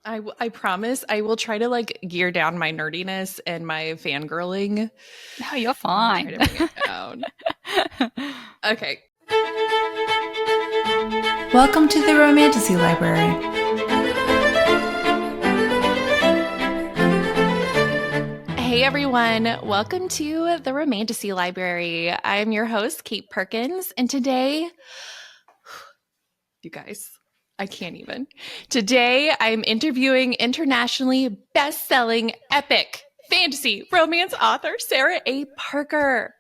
I promise I will try to like gear down my nerdiness and my fangirling. No, you're I'll try fine. to bring it down. Okay. Welcome to the Romantasy Library. Hey everyone, welcome to the Romantasy Library. I am your host, Kate Perkins, and today, you guys, I can't even. Today, I'm interviewing internationally best-selling epic fantasy romance author Sarah A. Parker.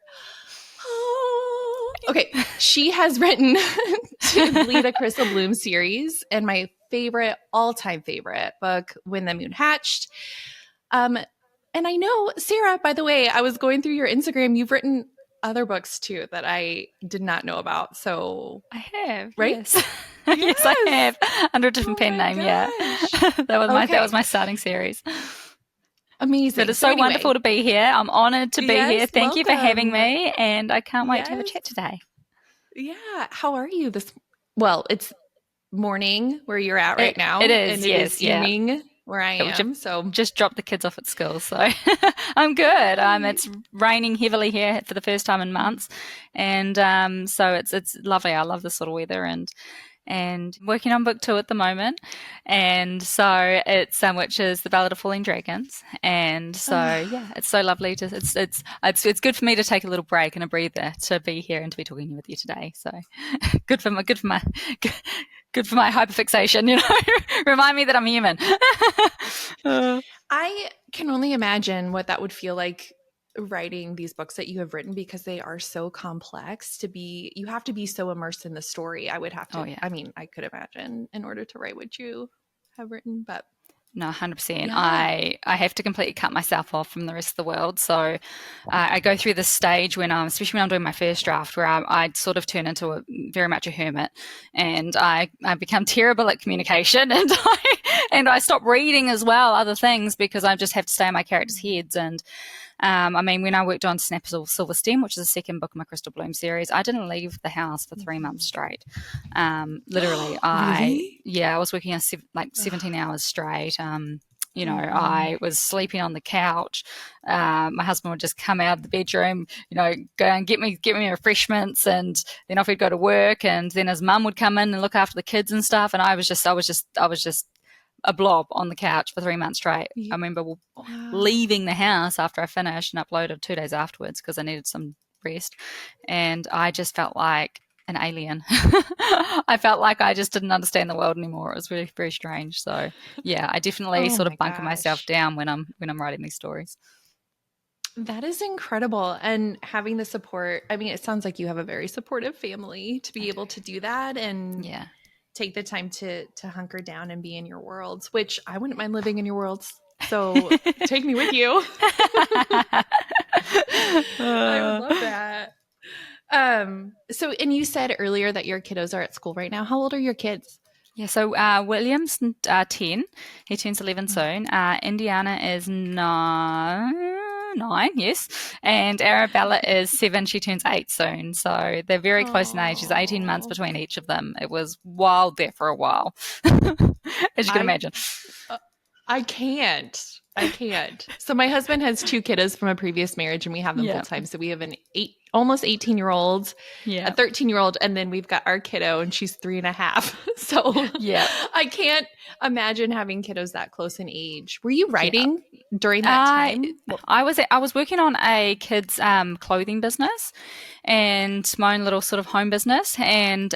Okay, she has written to Bleed a Crystal Bloom series and my favorite, all-time favorite book, When the Moon Hatched. And I know, Sarah, by the way, I was going through your Instagram. You've written other books too that I did not know about. So I have, right? yes. Yes, I have. Under a different pen name, gosh. yeah. That was my starting series. Amazing. But it's so anyway, wonderful to be here. I'm honored to be here. Thank you for having me, and I can't wait to have a chat today. Yeah. How are you well, it's morning where you're at right now. It is, and yes, it is evening where I am. So just dropped the kids off at school, so I'm good. It's raining heavily here for the first time in months, and so it's lovely. I love this sort of weather, and working on book 2 at the moment, and so it's which is The Ballad of Falling Dragons, and so yeah, it's so lovely to it's good for me to take a little break and a breather to be here and to be talking with you today. So good for my hyperfixation, remind me that I'm human. I can only imagine what that would feel like writing these books that you have written, because they are so complex you have to be so immersed in the story. I would have to, I mean, I could imagine in order to write what you have written, but no, 100%. Yeah. I have to completely cut myself off from the rest of the world. So I go through this stage especially when I'm doing my first draft, where I sort of turn into very much a hermit, and I become terrible at communication, and I stop reading as well, other things, because I just have to stay in my characters' heads. And I mean, when I worked on Snap Silver Stem, which is the second book of my Crystal Bloom series, I didn't leave the house for 3 months straight. Literally, Really? I was working 17 hours straight. I was sleeping on the couch. My husband would just come out of the bedroom, go and get me refreshments, and then off he'd go to work, and then his mum would come in and look after the kids and stuff. And I was just a blob on the couch for 3 months straight. I remember leaving the house after I finished and uploaded 2 days afterwards because I needed some rest, and I just felt like an alien. I felt like I just didn't understand the world anymore. It was really very strange. So yeah, I definitely sort of bunker myself down when I'm writing these stories. That is incredible. And having the support, I mean, it sounds like you have a very supportive family to be able to do that and take the time to hunker down and be in your worlds, which I wouldn't mind living in your worlds. So take me with you. I would love that. So, and you said earlier that your kiddos are at school right now. How old are your kids? Yeah, so William's 10. He turns 11 soon. Indiana is 9, yes. And Arabella is 7. She turns 8 soon. So they're very close in age. There's 18 months between each of them. It was wild there for a while, as you can imagine. I can't. So my husband has 2 kiddos from a previous marriage, and we have them full time. So we have an almost 18-year-old, a 13-year-old, and then we've got our kiddo, and she's 3.5. So I can't imagine having kiddos that close in age. Were you writing during that time? I was working on a kids' clothing business and my own little sort of home business, and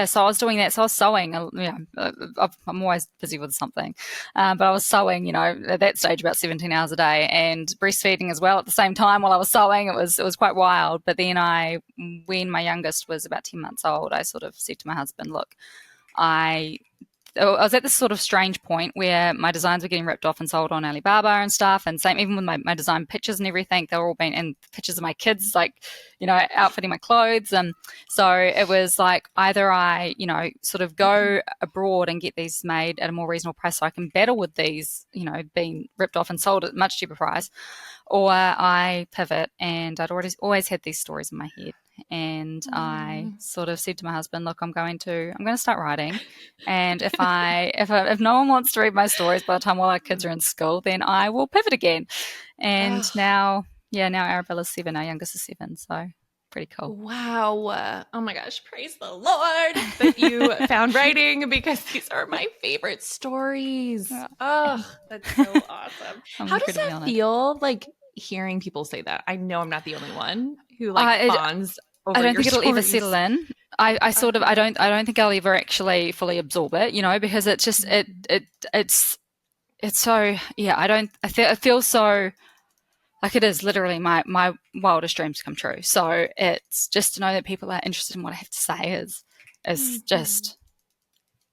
so I was doing that. So I was sewing. I'm always busy with something, but I was sewing. At that stage, about 17 hours a day, and breastfeeding as well at the same time while I was sewing. It was quite wild. But then when my youngest was about 10 months old, I sort of said to my husband, "Look, I was at this sort of strange point where my designs were getting ripped off and sold on Alibaba and stuff, and same even with my design pictures and everything, they were all being, and pictures of my kids, outfitting my clothes. And so it was like, either I, sort of go abroad and get these made at a more reasonable price so I can battle with these, being ripped off and sold at a much cheaper price, or I pivot. And I'd always had these stories in my head. and I sort of said to my husband, look, I'm going to start writing, and if no one wants to read my stories by the time all our kids are in school, then I will pivot again. And now Arabella's 7, our youngest is 7, so pretty cool. Wow. Oh my gosh, praise the Lord that you found writing, because these are my favorite stories. Oh, that's so awesome. How does that feel, like, hearing people say that? I know I'm not the only one who bonds over I don't think it'll stories. ever settle in. I don't think I'll ever actually fully absorb it, because it's just it's so, it feels so like it is literally my wildest dreams come true. So it's just to know that people are interested in what I have to say is just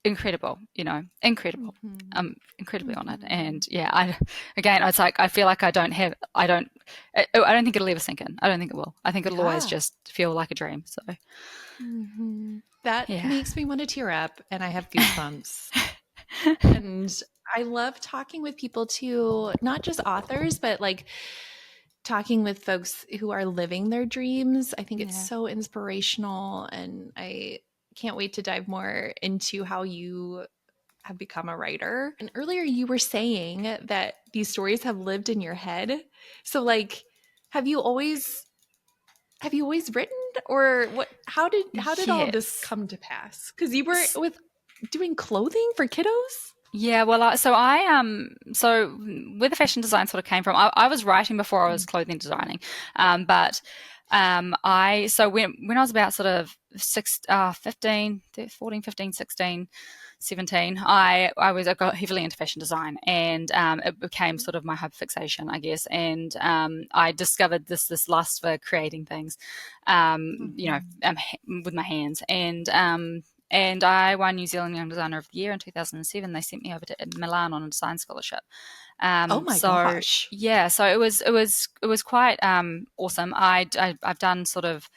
incredible, incredible. I'm incredibly honored. And it's like I feel like I don't think it'll ever sink in. I don't think it will. I think it'll always just feel like a dream. So that makes me want to tear up, and I have goosebumps. And I love talking with people too, not just authors, but like talking with folks who are living their dreams. I think it's so inspirational, and I can't wait to dive more into how you have become a writer. And earlier you were saying that these stories have lived in your head. So like, have you always written, or what? How did all of this come to pass? Because you were doing clothing for kiddos. Yeah, well, so where the fashion design sort of came from, I was writing before I was clothing designing, but when I was about sort of 14, 15, 16, 17, I got heavily into fashion design, and it became sort of my hub fixation, I guess. And I discovered this lust for creating things, with my hands. And I won New Zealand Young Designer of the Year in 2007. They sent me over to Milan on a design scholarship. Oh my gosh! Yeah, so it was quite awesome. I've done sort of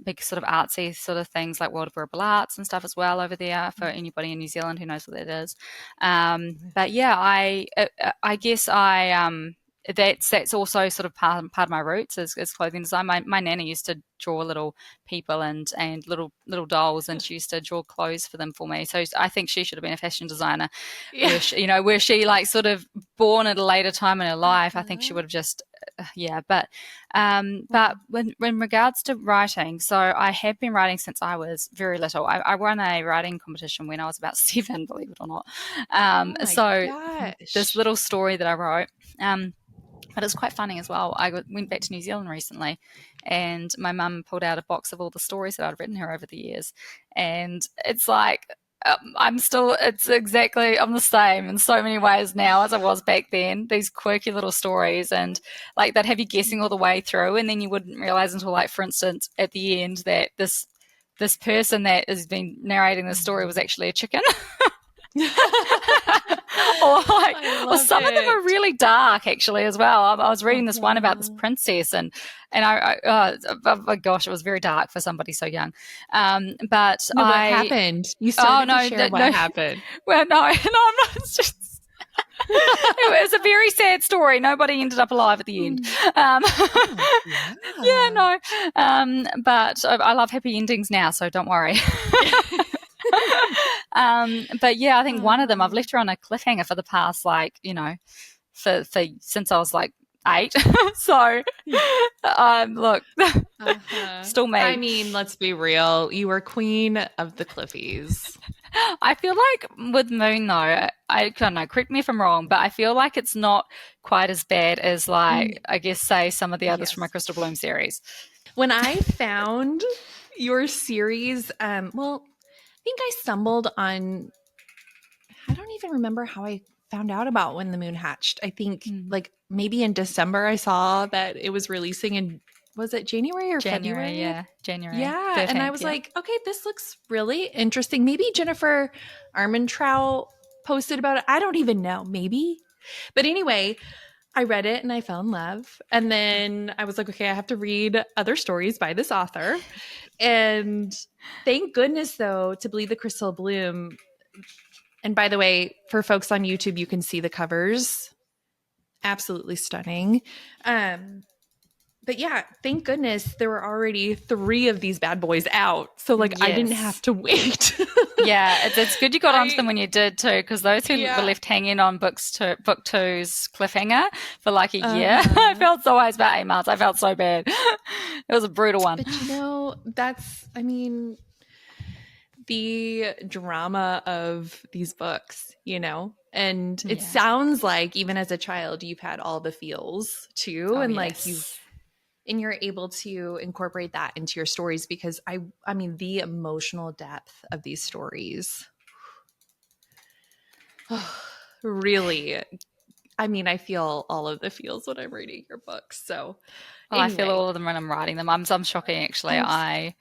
big sort of artsy sort of things like World of Wearable Arts and stuff as well over there for anybody in New Zealand who knows what that is. But yeah, I guess that's also sort of part of my roots is clothing design. My nana used to draw little people and little dolls, and she used to draw clothes for them for me. So I think she should have been a fashion designer. Yeah. Where she like sort of born at a later time in her life, I think she would have just But when regards to writing, so I have been writing since I was very little. I won a writing competition when I was about 7, believe it or not. This little story that I wrote. But it's quite funny as well. I went back to New Zealand recently, and my mum pulled out a box of all the stories that I'd written her over the years. And it's like, I'm the same in so many ways now as I was back then. These quirky little stories, and like they'd have you guessing all the way through, and then you wouldn't realize until, like, for instance, at the end that this person that has been narrating the story was actually a chicken. or some of them are really dark actually as well. I was reading this one about this princess, and oh my gosh, it was very dark for somebody so young. But what happened? You started to share what happened. Well, no, I'm not. It's just it was a very sad story. Nobody ended up alive at the end. But I love happy endings now, so don't worry. But yeah, I think one of them I've left her on a cliffhanger for the past, for since I was like 8. So look, still me. I mean, let's be real, you were queen of the cliffies. I feel like with Moon though, I don't know, correct me if I'm wrong, but I feel like it's not quite as bad as I guess say some of the others from my Crystal Bloom series. When I found your series, I think I stumbled on, I don't even remember how I found out about When the Moon Hatched. I think like maybe in December I saw that it was releasing in, was it January or February? Yeah, January. Yeah, 13th, and I was like, okay, this looks really interesting. Maybe Jennifer Armentrout posted about it. I don't even know, maybe. But anyway, I read it and I fell in love. And then I was like, okay, I have to read other stories by this author. And thank goodness, though, to Bleed the Crystal Bloom. And by the way, for folks on YouTube, you can see the covers. Absolutely stunning. But but yeah, thank goodness there were already 3 of these bad boys out. So like I didn't have to wait. Yeah, it's good you got onto them when you did too, because those who were left hanging on book two's cliffhanger for like a year, I felt so. It's about 8 months. I felt so bad. It was a brutal one. But that's, I mean, the drama of these books, and it sounds like even as a child you've had all the feels too, and like you're able to incorporate that into your stories, because I mean the emotional depth of these stories really, I mean, I feel all of the feels when I'm reading your books. So anyway. I feel all of them when I'm writing them. I'm shocking actually. I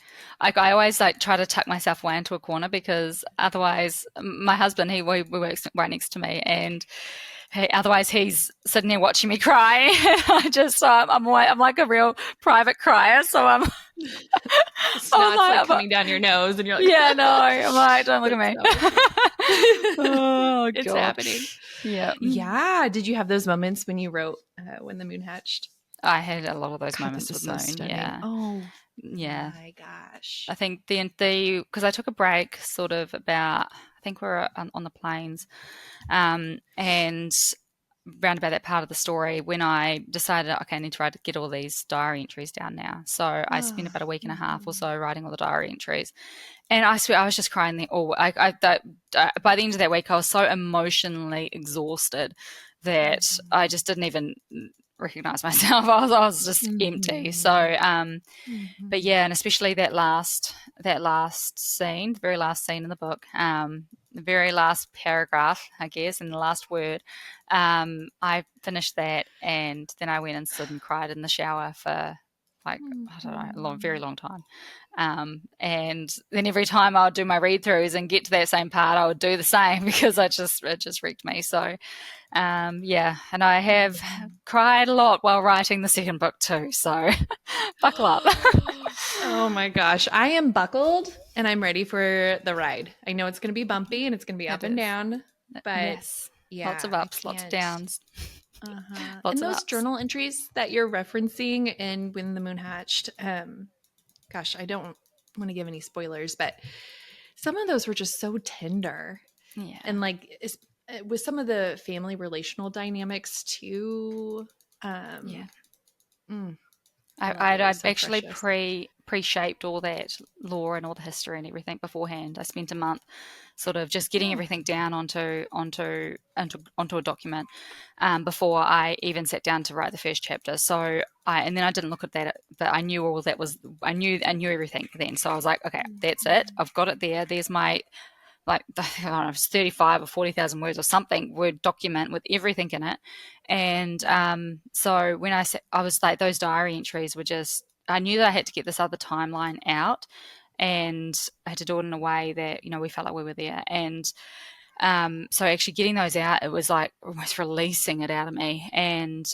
always like try to tuck myself away into a corner, because otherwise my husband, he works right next to me, and otherwise he's sitting there watching me cry. I just I'm like a real private crier, so I'm snot's like coming down your nose, and you're like, yeah, no, I'm like, don't look at me. Oh, God. It's happening. Yeah. Did you have those moments when you wrote When the Moon Hatched? I had a lot of those moments with Moon. Stunning. Yeah. Oh, yeah. My gosh. I think because I took a break, sort of about, I think we were on the plains, and round about that part of the story when I decided, okay, I need to get all these diary entries down now. So I spent about a week and a half or so writing all the diary entries. And I swear I was just crying there. By the end of that week, I was so emotionally exhausted that I just didn't even recognize myself. I was just empty. So, but yeah, and especially that last scene, the very last scene in the book, the very last paragraph, I guess, and the last word, I finished that, and then I went and stood and cried in the shower for like, I don't know, very long time. And then every time I would do my read throughs and get to that same part, I would do the same, because it just wrecked me. So, yeah, and I have cried a lot while writing the second book too. So buckle up. Oh my gosh. I am buckled and I'm ready for the ride. I know it's going to be bumpy and it's going to be up and down, but yeah, lots of ups, lots of downs. And those journal entries that you're referencing in When the Moon Hatched, gosh, I don't want to give any spoilers, but some of those were just so tender. Yeah. And like with some of the family relational dynamics too. I'd actually pre-shaped all that lore and all the history and everything beforehand. I spent a month sort of just getting everything down onto a document before I even sat down to write the first chapter. So and then I didn't look at that, but I knew all that was. I knew everything then. So I was like, okay, that's it. I've got it there. There's my, like, I don't know, it's 35 or 40,000 words or something, word document with everything in it. And so when I was like, those diary entries were just, I knew that I had to get this other timeline out, and I had to do it in a way that, we felt like we were there. And so actually getting those out, it was like almost releasing it out of me. And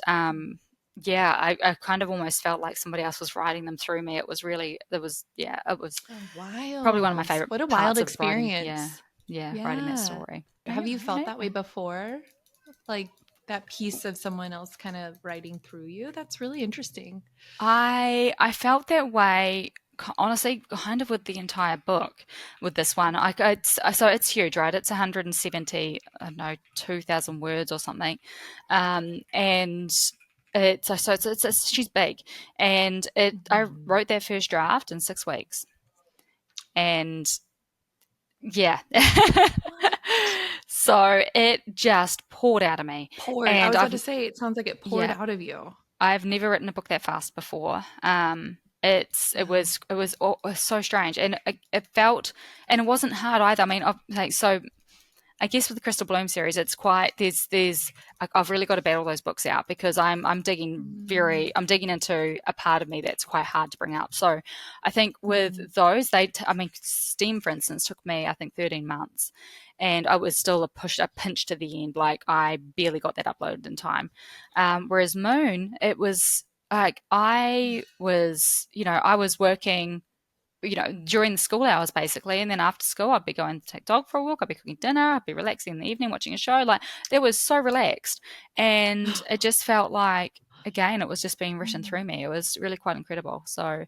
yeah, I kind of almost felt like somebody else was writing them through me. It was wild. Probably one of my favorite. What a wild experience. Writing, yeah, writing that story. Have you felt that way before? Like that piece of someone else kind of writing through you? That's really interesting. I felt that way, honestly, kind of with the entire book. With this one, so it's huge, right? It's 170, 2,000 words or something, and she's big, and I wrote that first draft in 6 weeks, and yeah. So it just poured out of me. And I was about to say, it sounds like it poured out of you. I've never written a book that fast before. It was so strange, and it felt, and it wasn't hard either. I mean, so I guess with the Crystal Bloom series, it's quite I've really got to battle those books out, because I'm digging into a part of me that's quite hard to bring up. So I think with those, STEAM, for instance, took me, I think, 13 months, and I was still a pinch to the end. Like, I barely got that uploaded in time. Whereas Moon, it was like I was working, during the school hours basically, and then after school I'd be going to take dog for a walk, I'd be cooking dinner, I'd be relaxing in the evening watching a show. Like, that was so relaxed, and it just felt like again, it was just being written through me. It was really quite incredible. So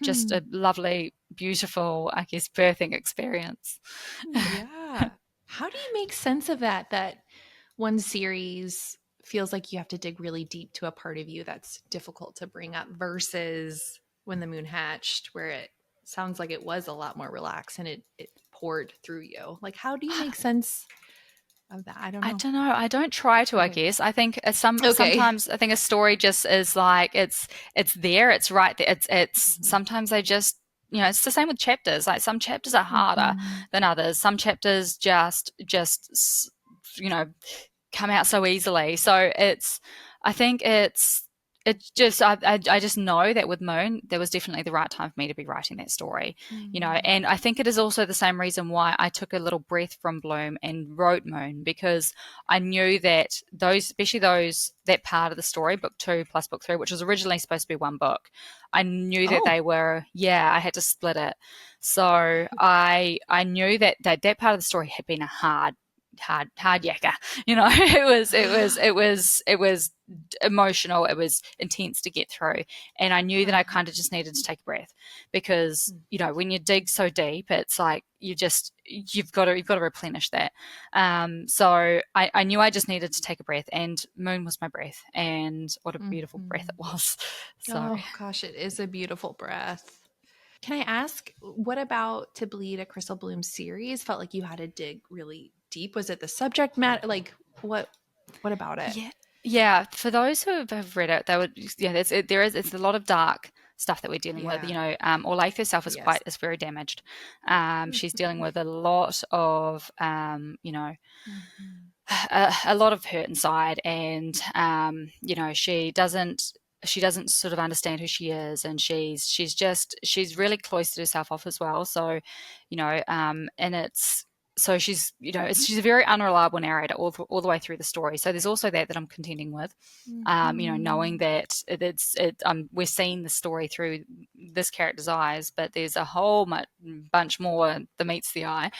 just a lovely, beautiful, I guess, birthing experience. Yeah. How do you make sense of that one series feels like you have to dig really deep to a part of you that's difficult to bring up versus When the Moon Hatched, where it sounds like it was a lot more relaxed and it poured through you? Like, how do you make sense of that? I don't know. I don't try to, I guess. I think sometimes I think a story just is like it's there, it's right there. It's sometimes they just, it's the same with chapters. Like some chapters are harder than others. Some chapters just come out so easily. So I think I just know that with Moon, there was definitely the right time for me to be writing that story, and I think it is also the same reason why I took a little breath from Bloom and wrote Moon, because I knew that that part of the story, book 2 plus book 3, which was originally supposed to be one book, I knew that they were, I had to split it. So I knew that part of the story had been a hard yakka. It was emotional. It was intense to get through, and I knew that I kind of just needed to take a breath, because when you dig so deep, it's like you've got to replenish that. So I knew I just needed to take a breath, and Moon was my breath, and what a beautiful breath it was. So oh gosh, it is a beautiful breath. Can I ask, what about To Bleed, a Crystal Bloom series felt like you had to dig really deep? Was it the subject matter? Like, what about it? Yeah. For those who have read it, they would, it's a lot of dark stuff that we're dealing with. Olathe herself is very damaged. She's dealing with a lot of, a lot of hurt inside, and she doesn't sort of understand who she is, and she's really cloistered herself off as well. So, and it's, so she's a very unreliable narrator all the way through the story. So there's also that I'm contending with, knowing that we're seeing the story through this character's eyes, but there's a whole bunch more that meets the eye.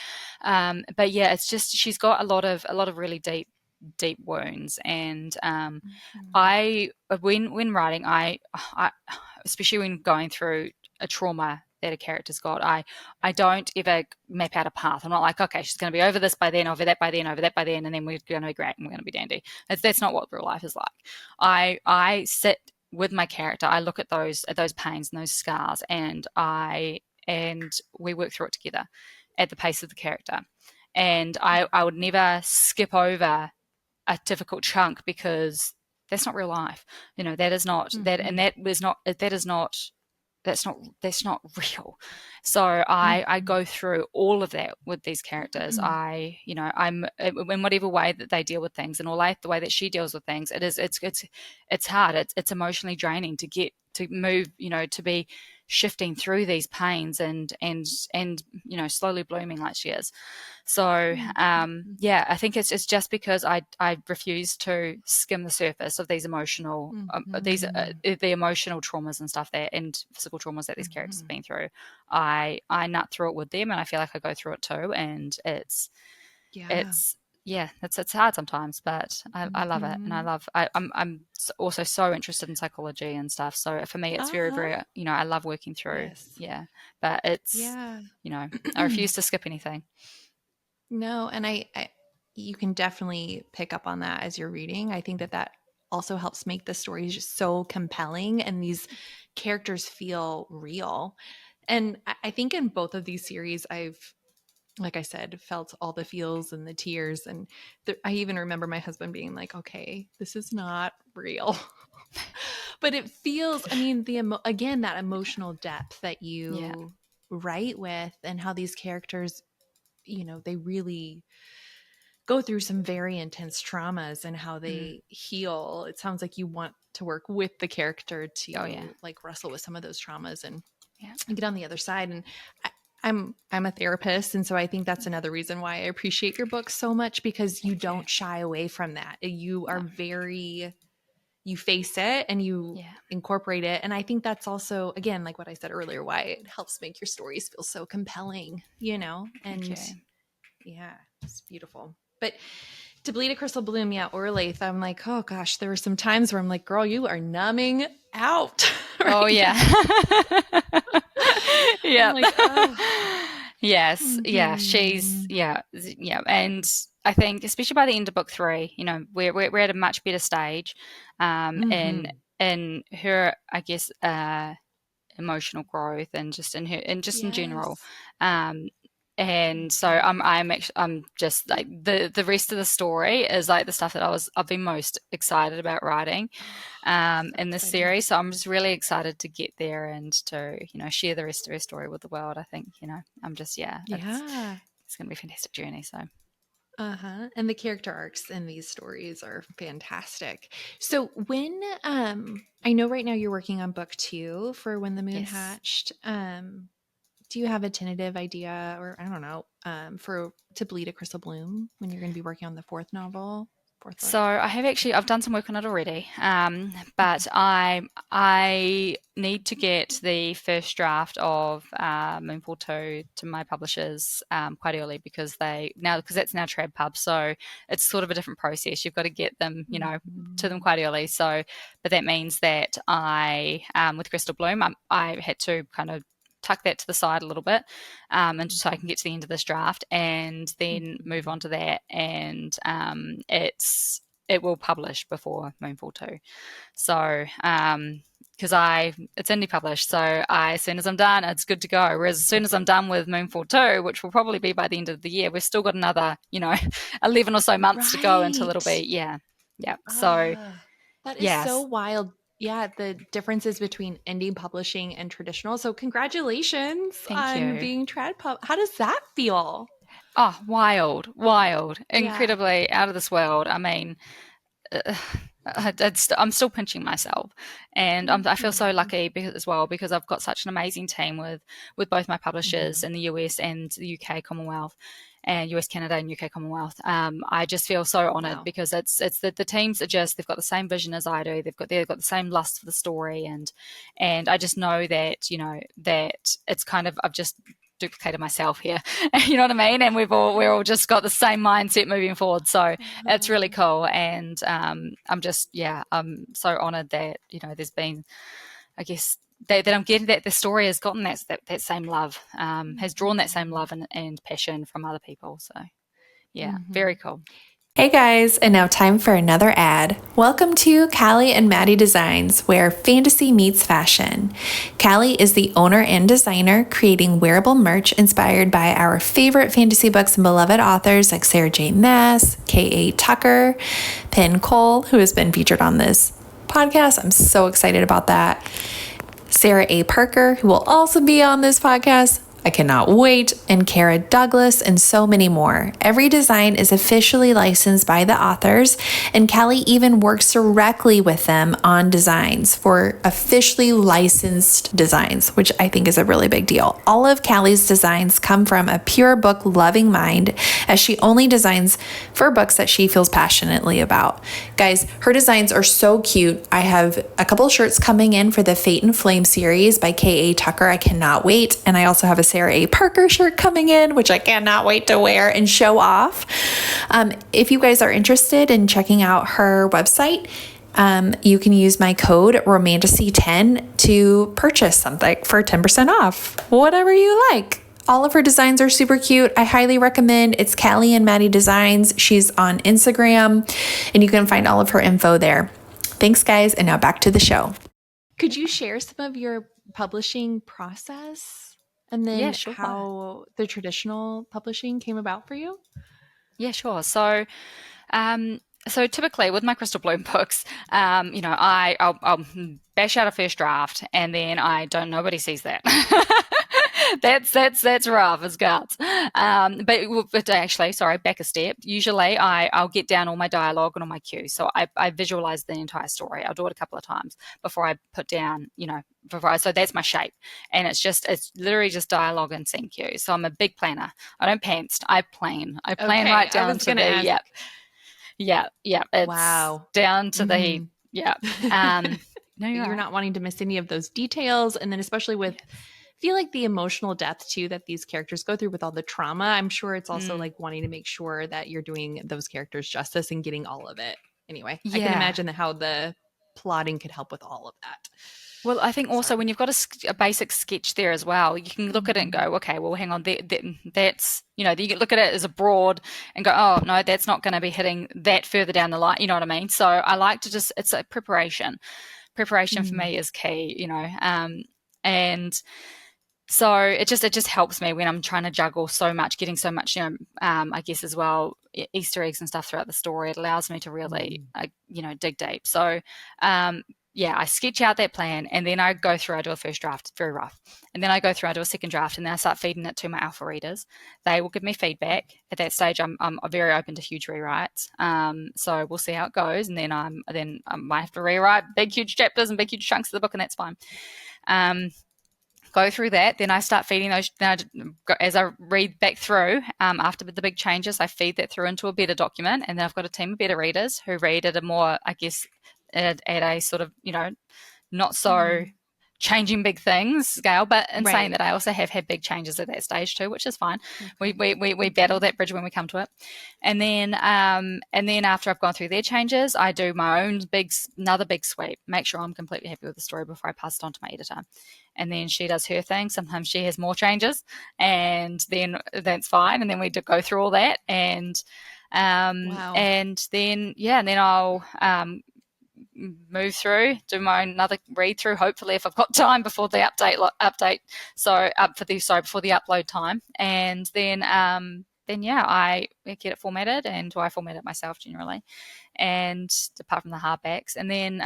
But yeah, it's just, she's got a lot of really deep wounds, and when writing, I especially when going through a trauma that a character's got, I don't ever map out a path. I'm not like, okay, she's going to be over this by then, over that by then, over that by then, and then we're going to be great and we're going to be dandy. That's not what real life is like. I sit with my character. I look at those pains and those scars, and we work through it together at the pace of the character. And I would never skip over a difficult chunk, because that's not real life. That is not that, and that's not real. So I go through all of that with these characters. I'm in whatever way that they deal with things, and the way that she deals with things, it's hard. It's emotionally draining to move, to be shifting through these pains and slowly blooming like she is. So I think it's just because I refuse to skim the surface of these emotional the emotional traumas and stuff and physical traumas that these characters have been through. I nut through it with them, and I feel like I go through it too, and it's hard sometimes, but I love it, and I'm also so interested in psychology and stuff. So for me, it's very, very, I love working through. But it's, I refuse to skip anything. No, and I you can definitely pick up on that as you're reading. I think that also helps make the stories just so compelling, and these characters feel real. And I think in both of these series, I've, like I said, felt all the feels and the tears. And I even remember my husband being like, okay, this is not real. But it feels, I mean, again, that emotional depth that you write with, and how these characters, they really go through some very intense traumas, and how they heal. It sounds like you want to work with the character to like wrestle with some of those traumas and get on the other side. And I'm a therapist, and so I think that's another reason why I appreciate your book so much, because you don't shy away from that. You are you face it, and you incorporate it. And I think that's also, again, like what I said earlier, why it helps make your stories feel so compelling, and it's beautiful. But To Bleed a Crystal Bloom, yeah, or Lathe, I'm like, oh gosh, there were some times where I'm like, girl, you are numbing out. Right oh, yeah. Yeah. Like, oh. Yes. Yeah. She's, yeah. And I think, especially by the end of book 3, you know, we're at a much better stage in her, I guess, emotional growth and just in her and just in general. And so I'm just like the rest of the story is like the stuff that I've been most excited about writing in this series. So I'm just really excited to get there and to, you know, share the rest of her story with the world. I think, you know, I'm just it's gonna be a fantastic journey. So and the character arcs in these stories are fantastic. So when I know right now you're working on book 2 for When the Moon Hatched. Do you have a tentative idea, or I don't know, for To Bleed a Crystal Bloom, when you're going to be working on the 4th novel? So I've done some work on it already, but I need to get the first draft of Moonfall 2 to my publishers quite early because that's now Trad Pub, so it's sort of a different process. You've got to get them, you know, to them quite early. So, but that means that with Crystal Bloom, I had to kind of tuck that to the side a little bit and so I can get to the end of this draft and then move on to that, and it will publish before Moonfall 2. So because it's indie published, so as soon as I'm done, it's good to go. Whereas as soon as I'm done with Moonfall 2, which will probably be by the end of the year, we've still got another, you know, 11 or so months to go until it'll be so that is so wild. Yeah, the differences between indie publishing and traditional. So congratulations on being Trad Pub. How does that feel? Oh, wild, incredibly out of this world. I mean, I'm still pinching myself, and I feel so lucky because I've got such an amazing team with both my publishers in the US and the UK Commonwealth, and US Canada and UK Commonwealth. I just feel so honoured because it's the teams are just, they've got the same vision as I do. They've got the same lust for the story, and I just know that, you know, that it's kind of, I've just duplicated myself here. You know what I mean? And we're all just got the same mindset moving forward. So it's really cool. And I'm so honoured that, you know, there's been, I guess, that I'm getting that the story has gotten that same love, has drawn that same love and passion from other people. So very cool. Hey guys, and now time for another ad. Welcome to Callie and Maddie Designs, where fantasy meets fashion. Callie is the owner and designer, creating wearable merch inspired by our favorite fantasy books and beloved authors like Sarah J. Maas, K.A. Tucker, Penn Cole, who has been featured on this podcast. I'm so excited about that. Sarah A. Parker, who will also be on this podcast. I cannot wait, and Kara Douglas, and so many more. Every design is officially licensed by the authors, and Callie even works directly with them on designs for officially licensed designs, which I think is a really big deal. All of Callie's designs come from a pure book loving mind, as she only designs for books that she feels passionately about. Guys, her designs are so cute. I have a couple shirts coming in for the Fate and Flame series by K.A. Tucker. I cannot wait. And I also have a Sarah A. Parker shirt coming in, which I cannot wait to wear and show off. If you guys are interested in checking out her website, you can use my code Romantasy10 to purchase something for 10% off, whatever you like. All of her designs are super cute. I highly recommend. It's Callie and Maddie Designs. She's on Instagram, and you can find all of her info there. Thanks, guys, and now back to the show. Could you share some of your publishing process? And then how the traditional publishing came about for you? Yeah, sure. So typically with my Crystal Bloom books, you know, I'll bash out a first draft, and then nobody sees that. That's rough as guts. But actually, sorry, back a step. Usually I'll get down all my dialogue and all my cues. So I visualize the entire story. I'll do it a couple of times before I put down, you know, so that's my shape. And it's literally just dialogue and scene cues. So I'm a big planner. I don't pants. I plan right down to the, it's down to the, no, you're not wanting to miss any of those details. And then especially with feel like the emotional depth too that these characters go through with all the trauma, I'm sure it's also like wanting to make sure that you're doing those characters justice and getting all of it. Anyway, I can imagine how the plotting could help with all of that. Well, I think also when you've got a basic sketch there as well, you can look at it and go, okay, well, hang on, that's, you can look at it as a broad and go, oh, no, that's not going to be hitting that further down the line. You know what I mean? So I like to it's a preparation. Preparation for me is key, and so it just helps me when I'm trying to juggle so much, getting so much, I guess as well, Easter eggs and stuff throughout the story. It allows me to really, dig deep. So, I sketch out that plan and then I go through, I do a first draft, it's very rough. And then I go through, I do a second draft and then I start feeding it to my alpha readers. They will give me feedback. At that stage, I'm very open to huge rewrites. So we'll see how it goes. And then I might have to rewrite big, huge chapters and big, huge chunks of the book, and that's fine. Go through that, then I start feeding those. As I read back through, after the big changes, I feed that through into a beta document, and then I've got a team of beta readers who read at a more, I guess, at a sort of, not so changing big things scale, but in saying that, I also have had big changes at that stage too, which is fine. Okay. We battle that bridge when we come to it, and then after I've gone through their changes, I do my own another big sweep, make sure I'm completely happy with the story before I pass it on to my editor. And then she does her thing. Sometimes she has more changes, and then that's fine. And then we go through all that, and and then I'll move through, do my another read through, hopefully if I've got time before the update. Before the upload time, and then I get it formatted, and I format it myself generally, and apart from the hardbacks, and then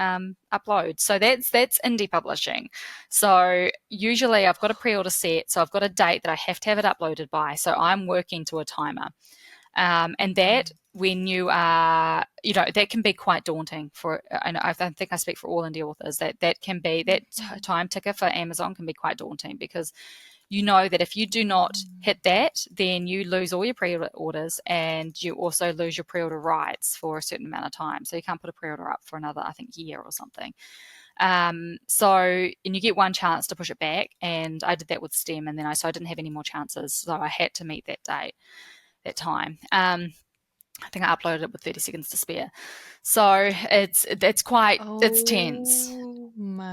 upload. So that's indie publishing. So usually I've got a pre-order set, so I've got a date that I have to have it uploaded by. So I'm working to a timer. And that, when you are, that can be quite daunting and I think I speak for all indie authors, that can be, that time ticker for Amazon can be quite daunting, because that if you do not hit that, then you lose all your pre-orders, and you also lose your pre-order rights for a certain amount of time. So you can't put a pre-order up for another, I think, year or something. And you get one chance to push it back, and I did that with STEM, and then I didn't have any more chances, so I had to meet that time. I think I uploaded it with 30 seconds to spare. So it's quite, it's tense.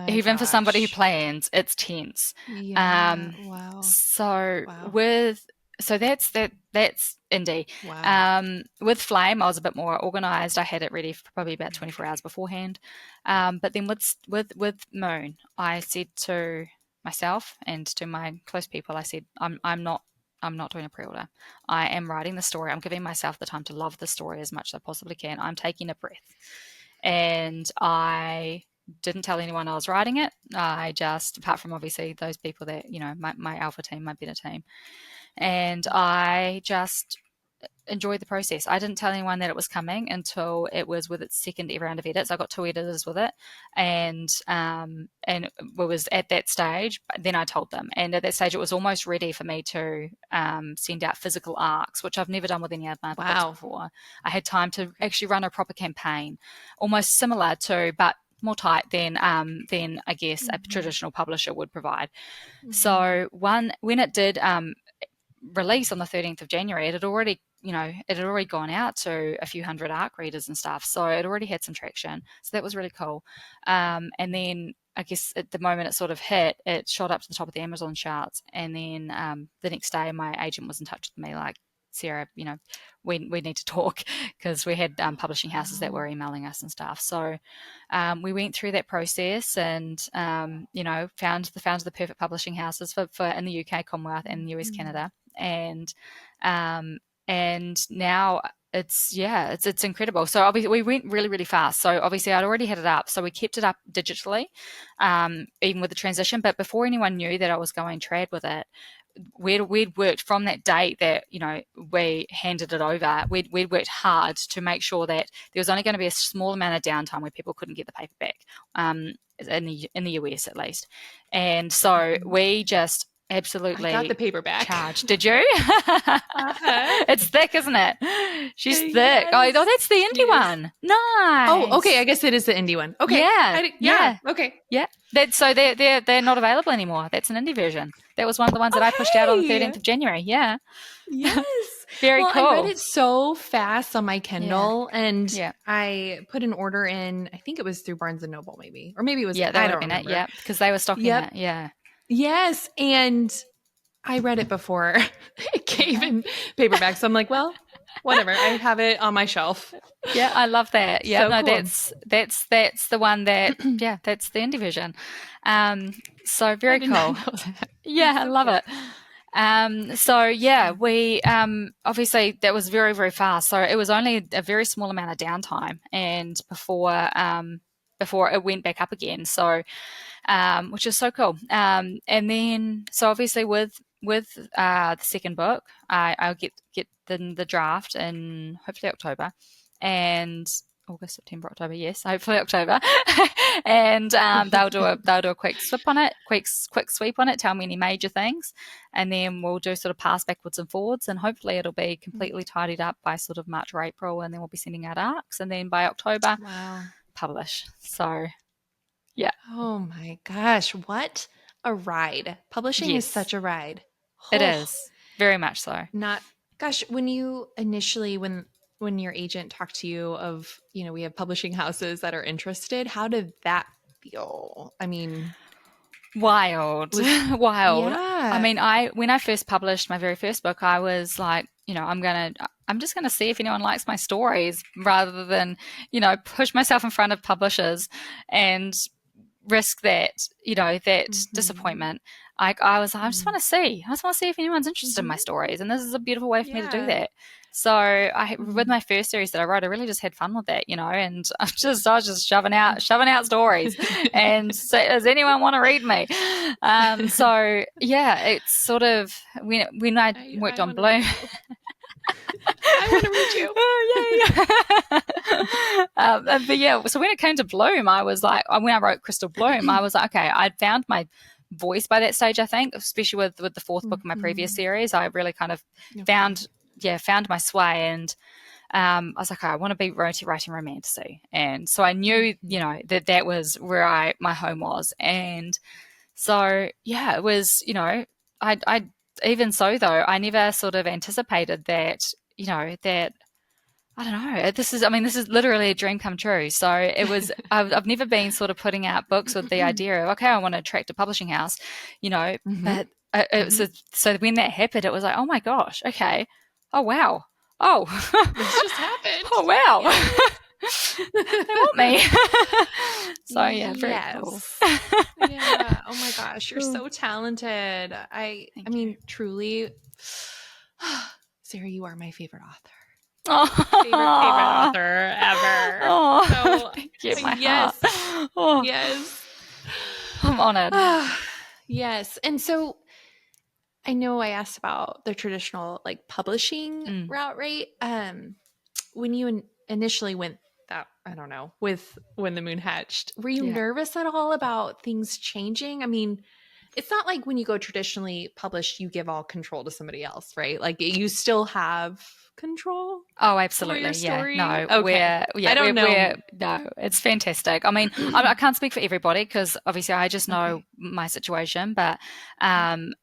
Even for somebody who plans, it's tense. Yeah. Wow. So that's indie. Wow. With Flame, I was a bit more organized. I had it ready for probably about 24 hours beforehand. But then with Moon, I said to myself and to my close people, I said, I'm not doing a pre-order. I am writing the story. I'm giving myself the time to love the story as much as I possibly can. I'm taking a breath. And I didn't tell anyone I was writing it. I just, apart from obviously those people that, my alpha team, my beta team. And I just enjoyed the process. I didn't tell anyone that it was coming until it was with its second round of edits. I got 2 editors with it, and it was at that stage. Then I told them, and at that stage, it was almost ready for me to send out physical arcs, which I've never done with any of my books before. I had time to actually run a proper campaign, almost similar to, but more tight than I guess a traditional publisher would provide. So when it did release on the 13th of January, it had already gone out to a few hundred ARC readers and stuff. So it already had some traction. So that was really cool. And then I guess at the moment it sort of hit, it shot up to the top of the Amazon charts. And then the next day my agent was in touch with me like, Sarah, we need to talk, because we had publishing houses that were emailing us and stuff. So we went through that process and, found the perfect publishing houses for in the UK, Commonwealth, and US, Canada. And now it's incredible. So obviously we went really, really fast. So obviously I'd already had it up. So we kept it up digitally, even with the transition. But before anyone knew that I was going trad with it, we'd worked from that date that, we handed it over. We'd worked hard to make sure that there was only going to be a small amount of downtime where people couldn't get the paperback, in the US at least. And so we just absolutely. I got the paperback. Charged. Did you? It's thick, isn't it? She's thick. Yes. Oh, that's the indie one. Nice. Oh, okay. I guess it is the indie one. Okay. Yeah. Okay. Yeah. They're not available anymore. That's an indie version. That was one of the ones that I pushed out on the 13th of January. Yeah. Yes. Very cool. I read it so fast on my Kindle, and I put an order in. I think it was through Barnes & Noble, maybe. Or maybe it was, I don't remember. Yeah, because they were stocking it. Yeah. Yes, and I read it before it came in paperback. So I'm like, well, whatever. I have it on my shelf. Yeah, I love that. Yeah, so cool. That's the one that that's the indie version. So very cool. Yeah, I love it. We obviously that was very, very fast. So it was only a very small amount of downtime, and before it went back up again. So which is so cool. And then so obviously with the second book, I'll get the draft in hopefully October, and August, September, October. Yes, hopefully October. And they'll do a quick sweep on it. Tell me any major things, and then we'll do sort of pass backwards and forwards, and hopefully it'll be completely tidied up by sort of March or April, and then we'll be sending out arcs, and then by October, publish. So, yeah. Oh my gosh, what a ride! Publishing is such a ride. It is very much so. When you initially when your agent talked to you of, we have publishing houses that are interested, how did that feel? I mean, wild. Yeah. I mean, when I first published my very first book, I was like, I'm just gonna see if anyone likes my stories rather than, push myself in front of publishers and risk that, disappointment. I was like, I just want to see if anyone's interested in my stories, and this is a beautiful way for me to do that. So with my first series that I wrote, I really just had fun with that, and I was just shoving out stories, and so, does anyone want to read me? So yeah, it's sort of when I worked on Bloom. I want to read you. Oh, yeah. But yeah, so when it came to Bloom, I was like, when I wrote Crystal Bloom, I was like, okay, I'd found my voice by that stage, I think, especially with the fourth book of my previous series. I really kind of found my sway, and I was like, I want to be writing romantasy. And so I knew, that was where my home was. And so, yeah, it was, I even so, though, I never sort of anticipated that, that, I don't know, this is literally a dream come true. So it was, I've never been sort of putting out books with the idea of, okay, I want to attract a publishing house, but so when that happened, it was like, oh my gosh, okay, oh wow, oh, this just happened. Oh wow. They want me. So yeah, very cool. Yeah. Oh my gosh, you're so talented. I mean, truly, Sarah, you are my favorite author. Favorite author ever. Oh, so, thank you. Yes. Oh. Yes. I'm honored. Yes. And so I know I asked about the traditional publishing route, right? When you initially went that, I don't know, with When the Moon Hatched, were you nervous at all about things changing? I mean, it's not like when you go traditionally published, you give all control to somebody else, right? Like you still have control. Oh, absolutely. Yeah. No, okay. I don't know. No, it's fantastic. I mean, I can't speak for everybody because obviously I just know my situation, but I've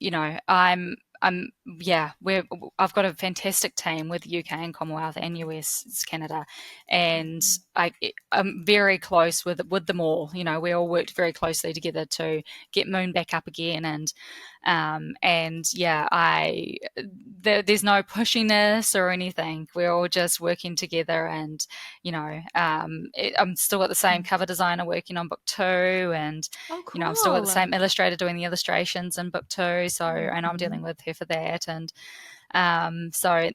got a fantastic team with UK and Commonwealth and US, Canada, and I'm very close with them all. We all worked very closely together to get Moon back up again, and there's no pushiness or anything. We're all just working together, and I'm still at the same cover designer working on book 2, and cool. I'm still at the same illustrator doing the illustrations in book 2. So and I'm dealing with her for that, and so I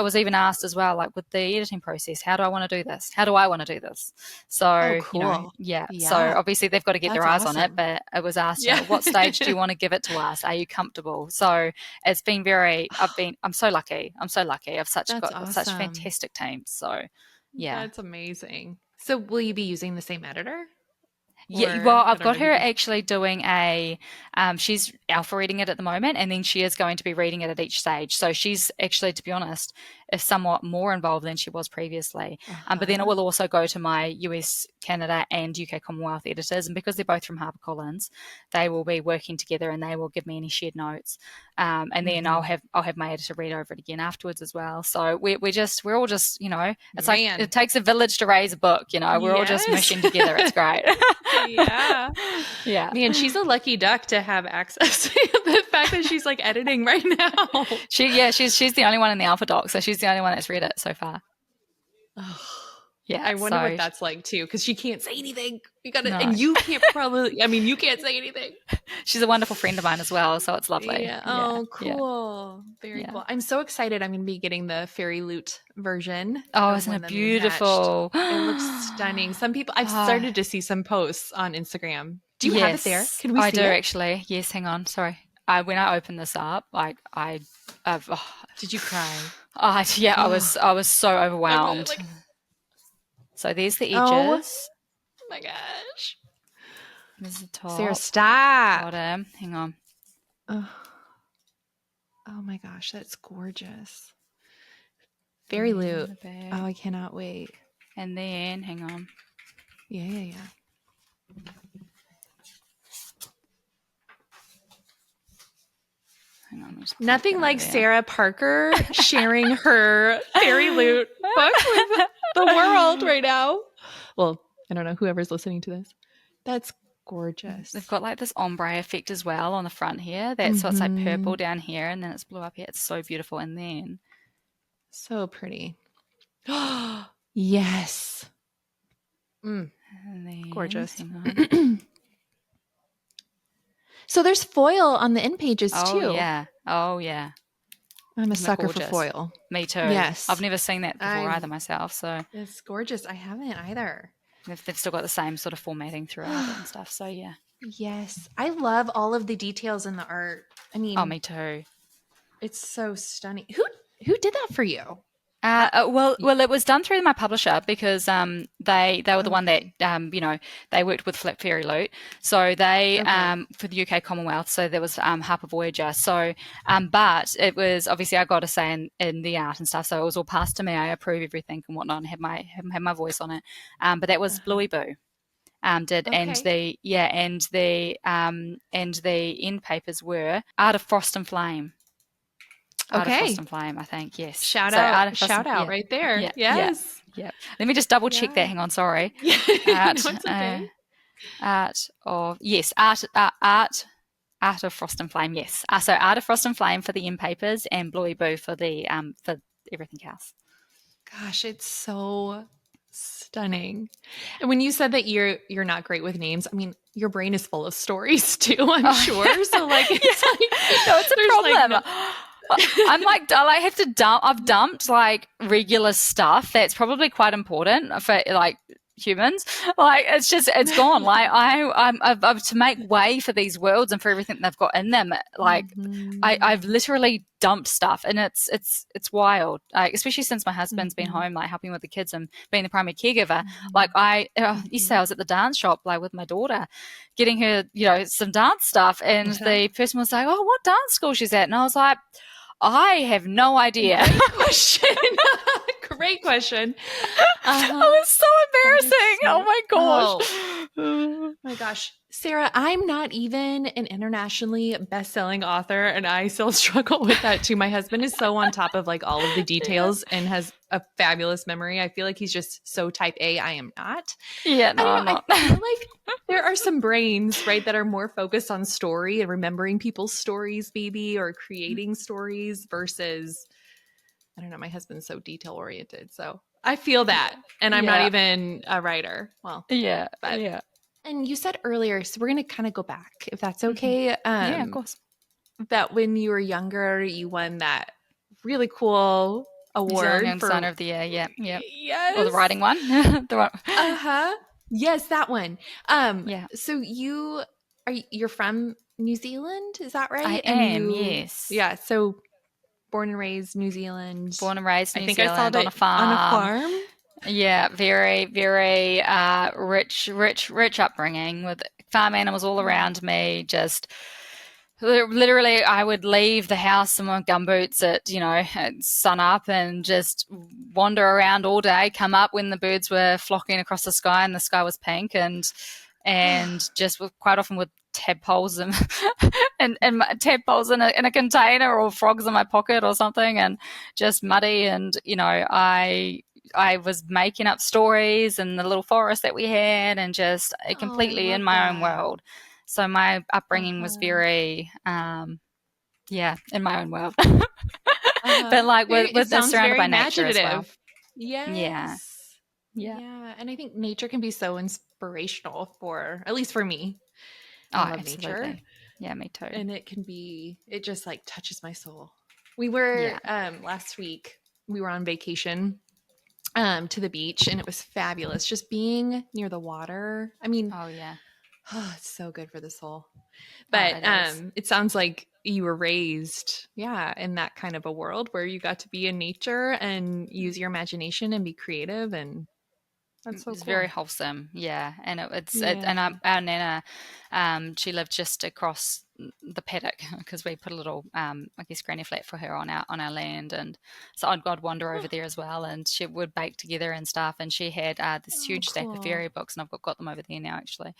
was even asked as well, like with the editing process, how do I want to do this? How do I want to do this? So cool. So obviously they've got to get their eyes on it, but it was asked, what stage do you want to give it to us? Are you comfortable? So it's been I'm so lucky. I've got such fantastic teams. So yeah. That's amazing. So will you be using the same editor? Yeah, well, I've got her actually doing she's alpha reading it at the moment, and then she is going to be reading it at each stage. So she's actually, to be honest, is somewhat more involved than she was previously. But then it will also go to my US, Canada, and UK Commonwealth editors, and because they're both from HarperCollins, they will be working together, and they will give me any shared notes. And then I'll have my editor read over it again afterwards as well. So we're all just, it's like it takes a village to raise a book. We're all just meshing together. It's great. Yeah. Man, she's a lucky duck to have access to the fact that she's like editing right now. She's the only one in the alpha doc, so she's the only one that's read it so far. Yeah, I wonder what that's like too, because she can't say anything. And you can't you can't say anything. She's a wonderful friend of mine as well, so it's lovely. Yeah. Oh, cool. Yeah. Very cool. I'm so excited. I'm going to be getting the Fairyloot version. Oh, isn't it beautiful? It looks stunning. Some people, I've started to see some posts on Instagram. Do you have it there? Can we see it? I do actually. Yes, hang on. Sorry. When I opened this up, did you cry? I was so overwhelmed. So there's the edges. Oh my gosh. There's the top. Sarah, stop. Bottom. Hang on. Oh my gosh, that's gorgeous. Fairyloot. Oh, I cannot wait. And then, hang on. Yeah. Hang on. Nothing like Sarah Parker sharing her Fairyloot book with the world right now. Well, I don't know whoever's listening to this. That's gorgeous. They've got like this ombre effect as well on the front here. So it's like purple down here, and then it's blue up here. It's so beautiful. And then so pretty. Yes. And then, gorgeous. So there's foil on the end pages too. Oh yeah. I'm a sucker for foil. Me too. Yes. I've never seen that before either myself. So it's gorgeous. I haven't either. They've still got the same sort of formatting throughout it and stuff. So yeah. Yes. I love all of the details in the art. I mean, me too. It's so stunning. Who did that for you? Well, it was done through my publisher because they were the one that they worked with Fairyloot, so they for the UK Commonwealth. So there was Harper Voyager. So, but it was obviously I got a say in the art and stuff. So it was all passed to me. I approve everything and whatnot, and have my voice on it. But that was Bluey Boo. And the end papers were Art of Frost and Flame. Art of Frost and Flame, I think. Yes. Shout out right there. Yeah. Yes. Yeah. Let me just double check that. Hang on. Sorry. Art of Frost and Flame. Yes. So Art of Frost and Flame for the end papers, and Bluey Boo for the for everything else. Gosh, it's so stunning. And when you said that you're not great with names, I mean, your brain is full of stories too, I'm sure. So like, it's a problem. I'm like, I have to dump. I've dumped like regular stuff that's probably quite important for like humans. Like it's gone. Like I've to make way for these worlds and for everything they've got in them. Like I've literally dumped stuff, and it's wild. Like, especially since my husband's been home, like helping with the kids and being the primary caregiver. Like yesterday I was at the dance shop, like with my daughter, getting her some dance stuff, and the person was like, "Oh, what dance school she's at?" And I was like, I have no idea. Great question. It was so embarrassing. Oh my gosh. Oh my gosh. Sarah, I'm not even an internationally best-selling author, and I still struggle with that too. My husband is so on top of like all of the details and has a fabulous memory. I feel like he's just so type A. I am not. Yeah, no, I'm not. I feel like there are some brains, right, that are more focused on story and remembering people's stories, maybe, or creating stories versus, I don't know, my husband's so detail-oriented. So I feel that, and I'm not even a writer. Well, yeah. And you said earlier, so we're going to kind of go back, if that's okay. Yeah, of course. That when you were younger, you won that really cool award Young for Designer of the Year. Yeah. Yes. Or the writing one. The one. Yes, that one. So you're from New Zealand, is that right? I am. Yes. Yeah. So born and raised New Zealand. Born and raised New I think Zealand I saw on a farm. On a farm. Yeah, very, very rich upbringing with farm animals all around me. Just literally, I would leave the house in my gumboots at sun up and just wander around all day, come up when the birds were flocking across the sky and the sky was pink, and just quite often with tadpoles and tadpoles in a container or frogs in my pocket or something, and just muddy. And I was making up stories in the little forest that we had, and just Oh, I completely in love my own that. world. So my upbringing was Uh-huh. very, in my own world, Uh-huh. but like It with sounds surrounded very by nature as well. imaginative. Yeah, Yes. yeah. Yeah. And I think nature can be so inspirational for, at least for me. I Oh, love nature. absolutely. Yeah, me too. And it just like touches my soul. We were Yeah. last week, we were on vacation to the beach, and it was fabulous just being near the water. I mean, Oh, yeah. oh, it's so good for the soul. Oh, But it is. it sounds like you were raised, yeah, in that kind of a world where you got to be in nature and use your imagination and be creative, and that's so It's very cool. wholesome, yeah. And and Yeah. our nana, she lived just across the paddock because we put a little, I guess, granny flat for her on our land, and so I'd wander over Huh. there as well, and she would bake together and stuff. And she had this Oh, huge stack of cool. fairy books, and I've got them over there now actually.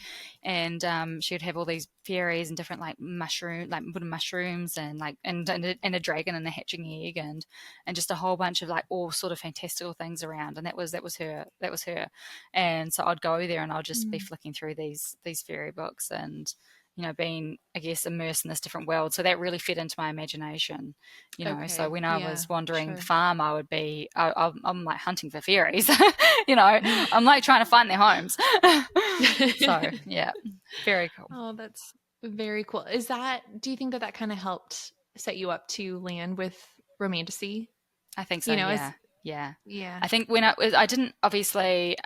And she'd have all these fairies and different like wooden mushrooms, and like and a dragon and a hatching egg, and just a whole bunch of like all sort of fantastical things around. And that was her. And so I'd go there and I'd just be Mm. flicking through these fairy books, and being, I guess, immersed in this different world. So that really fed into my imagination. So Okay. when I Yeah, was wandering the sure. farm, I would be I'm like hunting for fairies. I'm like trying to find their homes. So yeah, very cool. Oh, that's very cool. Do you think that kind of helped set you up to land with Romantasy? I think so. You know, as Yeah, yeah. yeah. I think when I didn't obviously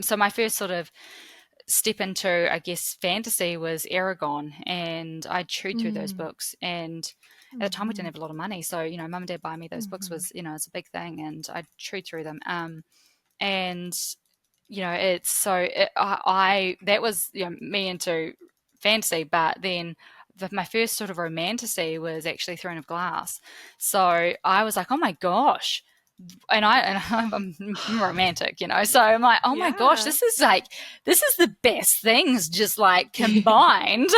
so my first sort of step into, I guess, fantasy was Aragon, and I chewed through those Mm. books. And at the time, we didn't Hmm. have a lot of money, so mum and dad buying me those books Hmm. was, it's a big thing, and I chewed through them. And it's that was me into fantasy, but then my first sort of romantasy was actually Throne of Glass. So I was like, oh my gosh, and I'm romantic, so I'm like, oh my gosh, Yeah. this is the best things just like combined.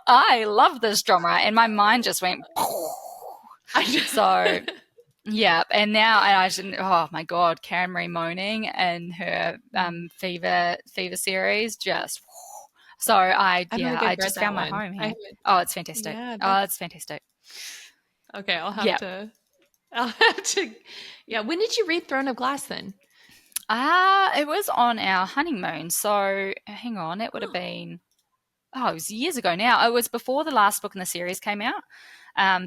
I love this drama, and my mind just went. So yeah, and now I should. Oh my God, Karen Marie Moaning and her fever series just. So I don't think I I've read just that found my one. home I here. haven't. Oh, it's fantastic. Yeah, Oh, that's it's fantastic. okay. Yeah. I'll have to. Yeah. When did you read Throne of Glass then? It was on our honeymoon. So hang on, it would have Oh, been. Oh, it was years ago now. It was before the last book in the series came out.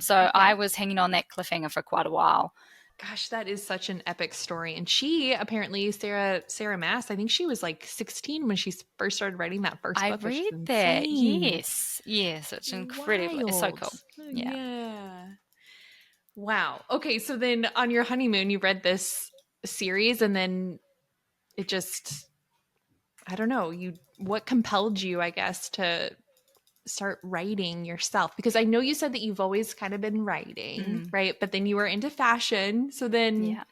So I okay. was hanging on that cliffhanger for quite a while. Gosh, that is such an epic story. And she apparently, Sarah Mass, I think she was like 16 when she first started writing that first I book, which is read that. insane. Yes, yes, it's incredible. It's so Wild. cool. Yeah. Yeah. Wow. Okay, so then on your honeymoon, you read this series, and then it just, I don't know, what compelled you, I guess, to start writing yourself? Because I know you said that you've always kind of been writing, Mm, right? But then you were into fashion. So then yeah.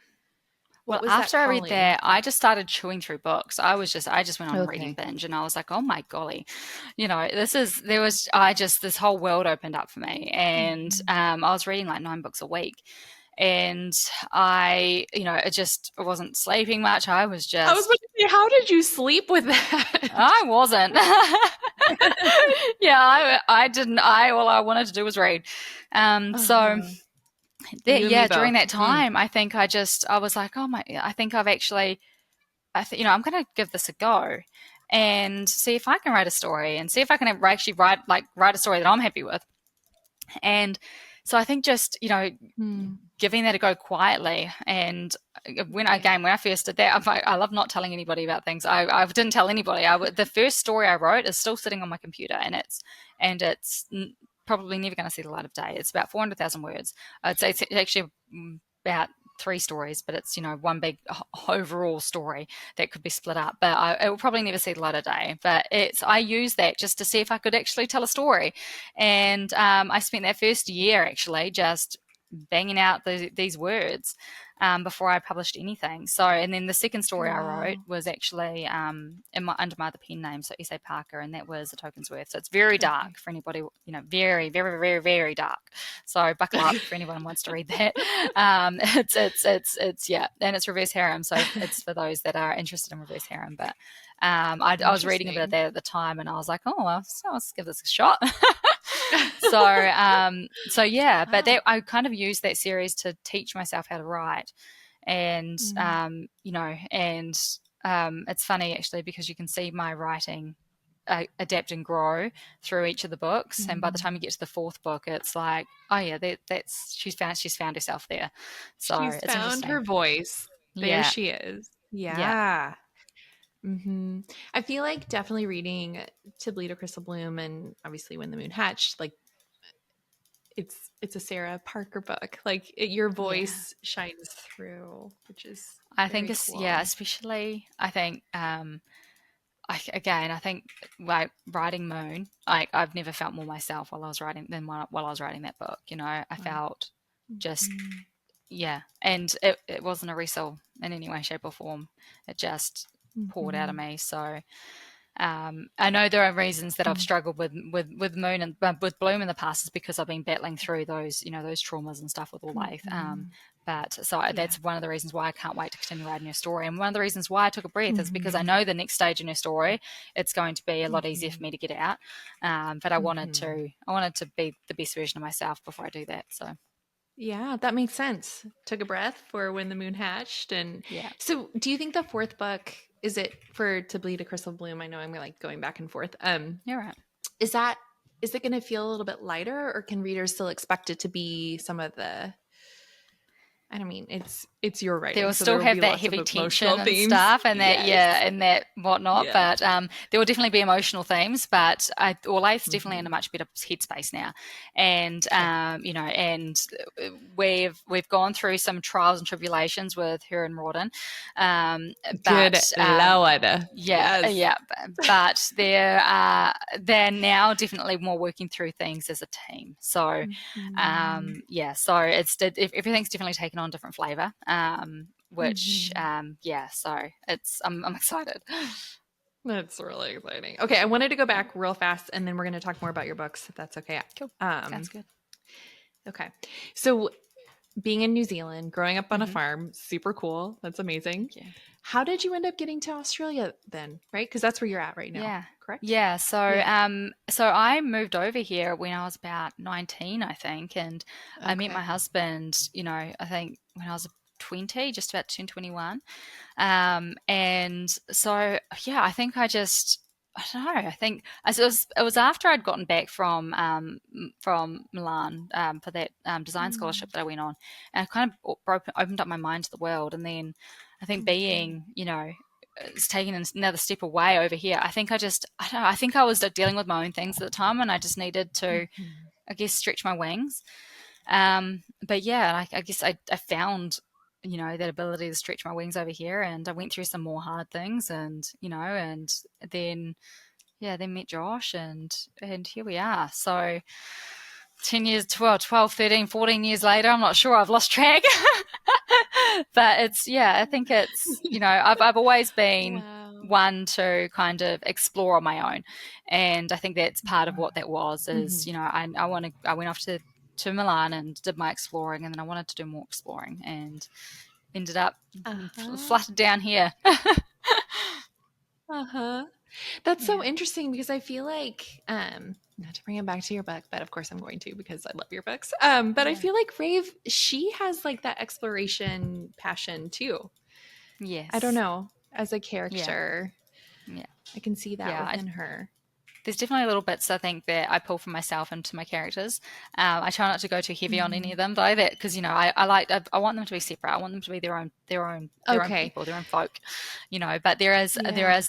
Well, what was that after I read calling? that, I just started chewing through books. I just went on a reading Okay. binge, and I was like, oh my golly, this whole world opened up for me. And Mhm. I was reading like 9 books a week. And I wasn't sleeping much. I was I was just, about to say, how did you sleep with that? I wasn't. Yeah, I didn't. All I wanted to do was read. So Uh-huh. You and me yeah, during both. that Mm. time, I was like, oh my, I think I've actually, I'm going to give this a go and see if I can write a story and see if I can actually write a story that I'm happy with. And so I think just, Mm. giving that a go quietly. And when Yeah. I first did that, I love not telling anybody about things. I didn't tell anybody. The first story I wrote is still sitting on my computer, and it's probably never going to see the light of day. It's about 400,000 words. I'd say it's actually about 3 stories, but it's, one big overall story that could be split up. But it will probably never see the light of day. But I use that just to see if I could actually tell a story. And I spent that first year actually just banging out these words before I published anything. So, and then the second story I wrote was actually under my other pen name, so S.A. Parker, and that was A Token's Worth. So it's very dark for anybody, very, very, very, very dark. So buckle up for anyone who wants to read that. It's and it's reverse harem, so it's for those that are interested in reverse harem. But I was reading a bit of that at the time, and I was like, let's give this a shot. So yeah, but that I kind of used that series to teach myself how to write, and it's funny actually because you can see my writing adapt and grow through each of the books, and by the time you get to the 4th book, it's like, oh yeah, that's she's found herself there. So she's found her voice. There she is. Yeah. Mm-hmm. I feel like definitely reading To Bleed a Crystal Bloom and obviously When the Moon Hatched, like it's a Sarah Parker book. Like your voice shines through, which is I think it's cool. especially I think I think like writing Moon, like I've never felt more myself while I was writing while I was writing that book. I felt just and it wasn't a wrestle in any way, shape, or form. It just poured out of me. So I know there are reasons that I've struggled with Moon and with Bloom in the past is because I've been battling through those those traumas and stuff with all life. That's one of the reasons why I can't wait to continue writing her story, and one of the reasons why I took a breath is because I know the next stage in her story it's going to be a lot easier for me to get out. But I wanted to be the best version of myself before I do that. So. Yeah, that makes sense. Took a breath for When the Moon Hatched. And so do you think the 4th book, is it for To Bleed a Crystal Bloom? I know I'm like going back and forth. You're right. Is it going to feel a little bit lighter, or can readers still expect it to be some of the, I don't mean, it's your writing. They'll still have that heavy tension and stuff, and that and that whatnot. But there will definitely be emotional themes. But Life's definitely in a much better headspace now, and and we've gone through some trials and tribulations with her and Rawdon. Good Lord, But they're now definitely more working through things as a team. So so everything's definitely taken on different flavor, which so I'm excited. That's really exciting. Okay, I wanted to go back real fast, and then we're going to talk more about your books, if that's okay. Cool. Sounds good. Okay, so being in New Zealand, growing up on a farm, super cool. That's amazing. Yeah. How did you end up getting to Australia then? Right, because that's where you're at right now. Yeah. Correct. Yeah. So so I moved over here when I was about 19, I think, and I met my husband. I think when I was 20, just about to turn 21, and so I think I don't know. I think it was after I'd gotten back from Milan for that design scholarship that I went on, and I kind of opened up my mind to the world. And then I think being, it's taken another step away over here. I think I think I was dealing with my own things at the time, and I just needed to, I guess, stretch my wings. But yeah, I guess I found that ability to stretch my wings over here, and I went through some more hard things, and and then met Josh, and here we are. So 10 years, 12, 13, 14 years later, I'm not sure, I've lost track. But it's I think it's I've always been one to kind of explore on my own, and I think that's part of what that was is I went off to Milan and did my exploring, and then I wanted to do more exploring, and ended up fluttered down here. That's so interesting, because I feel like not to bring it back to your book, but of course I'm going to, because I love your books. But I feel like Rave, she has like that exploration passion too. Yes. I don't know, as a character. Yeah. I can see that within her. There's definitely little bits I think that I pull from myself into my characters. I try not to go too heavy on any of them though, that because I want them to be separate. I want them to be their own people, their own folk. But there is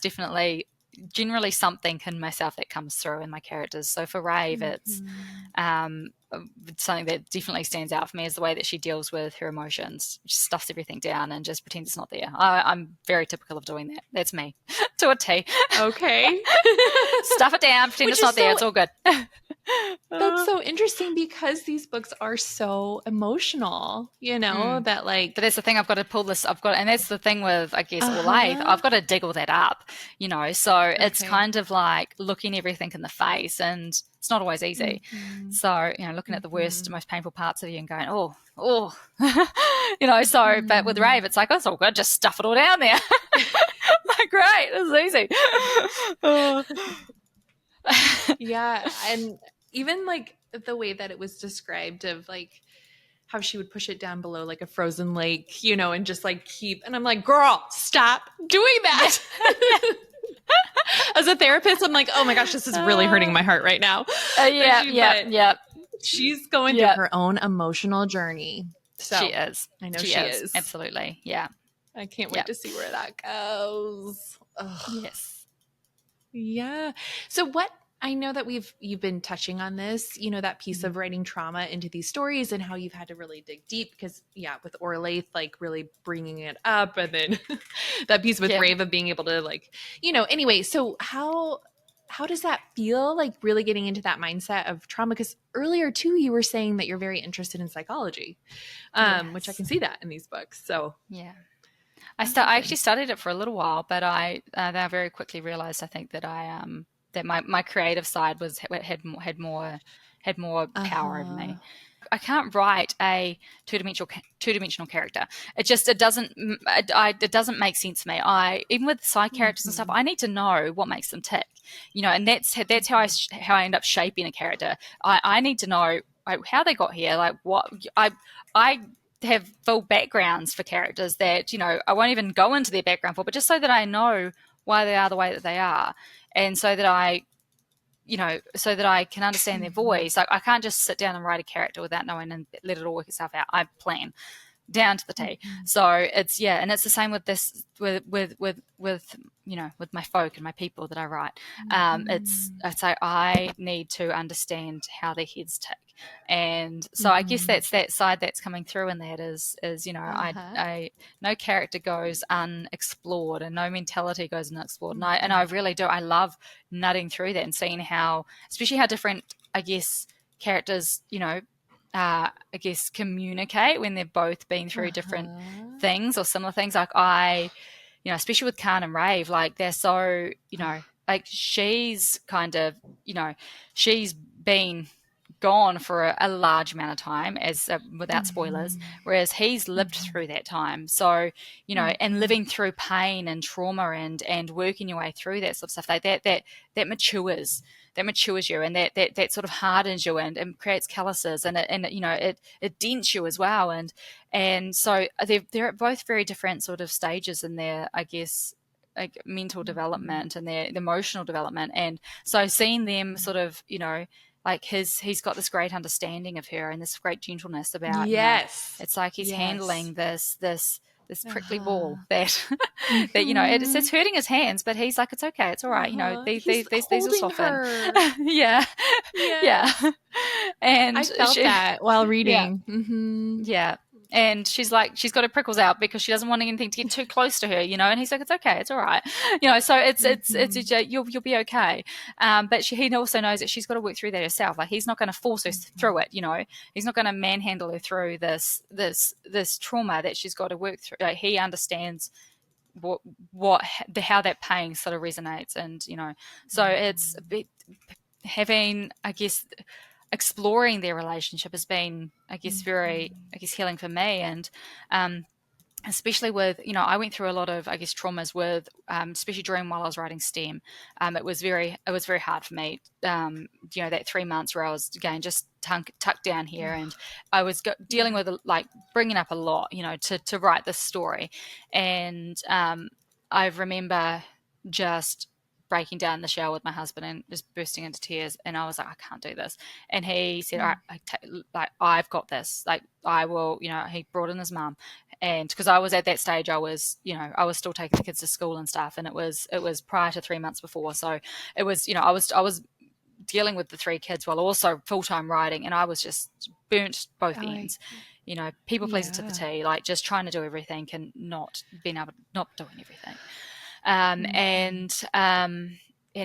definitely generally something in myself that comes through in my characters. So for Rave, it's something that definitely stands out for me is the way that she deals with her emotions. She stuffs everything down and just pretends it's not there. I'm very typical of doing that. That's me to a T. Okay. Stuff it down, pretend it's not there. It's all good. That's so interesting because these books are so emotional, that like. But that's the thing, I've got to pull this. And that's the thing with, I guess, Life. I've got to dig all that up, So it's kind of like looking everything in the face, and it's not always easy. So looking at the worst, most painful parts of you and going, oh, So, but with Rave, it's like, oh, it's all good. Just stuff it all down there. Like, great, this is easy. Yeah, and even like the way that it was described of like how she would push it down below like a frozen lake, and just like keep, and I'm like, girl, stop doing that. As a therapist, I'm like, oh my gosh, this is really hurting my heart right now. Yeah. She's going through her own emotional journey. So she is. I know she is. Absolutely. Yeah. I can't wait to see where that goes. Ugh. Yes. Yeah. So what, I know that you've been touching on this, that piece of writing trauma into these stories and how you've had to really dig deep because with Orlaith, like really bringing it up, and then that piece with Rave of being able to like, anyway, so how does that feel, like really getting into that mindset of trauma? Because earlier too, you were saying that you're very interested in psychology, which I can see that in these books. So yeah. I actually studied it for a little while, but I very quickly realized, I think, that that my creative side had more power over me. I can't write a two-dimensional character. It doesn't make sense to me. Even with side characters and stuff, I need to know what makes them tick, and that's how I end up shaping a character. I need to know how they got here, like what I have full backgrounds for characters that I won't even go into their background for, but just so that I know why they are the way that they are, and so that I can understand their voice. Like, I can't just sit down and write a character without knowing and let it all work itself out. I plan down to the T. So it's and it's the same with this, with my folk and my people that I write. It's like I need to understand how their heads tick. And so I guess that's that side that's coming through in that is I no character goes unexplored and no mentality goes unexplored. And I really do. I love nutting through that and seeing how, especially how different, I guess, characters, I guess, communicate when they've both been through different things or similar things. Like especially with Khan and Rave, like they're so, like she's kind of, she's been gone for a large amount of time, as without spoilers, whereas he's lived through that time. So and living through pain and trauma and working your way through that sort of stuff, like that matures you, and that sort of hardens you and creates calluses, and it dents you as well, and so they're at both very different sort of stages in their, I guess, like mental development and their emotional development. And so seeing them sort of like he's got this great understanding of her and this great gentleness about it's like he's handling this prickly ball that that it's hurting his hands, but he's like, it's okay, it's all right, these will soften. yeah And I felt that while reading. And she's like, she's got her prickles out because she doesn't want anything to get too close to her, and he's like, it's okay, it's all right, so it's you'll be okay. But he also knows that she's got to work through that herself. Like, he's not going to force her through it, he's not going to manhandle her through this trauma that she's got to work through. Like, he understands how that pain sort of resonates, and so it's a bit having, I guess, exploring their relationship has been, I guess, very, I guess, healing for me. And especially with, I went through a lot of, I guess, traumas with, especially while I was writing STEM. It was very hard for me. That 3 months where I was, again, just tucked down here, and I was dealing with, like, bringing up a lot, to write this story. And I remember just breaking down in the shower with my husband and just bursting into tears. And I was like, I can't do this. And he said, all right, I've got this. Like, I will, he brought in his mum. And because I was at that stage, I was still taking the kids to school and stuff. And it was prior to 3 months before. So it was, I was dealing with the 3 kids while also full-time writing. And I was just burnt both ends. People pleaser to the T, like just trying to do everything and not doing everything. And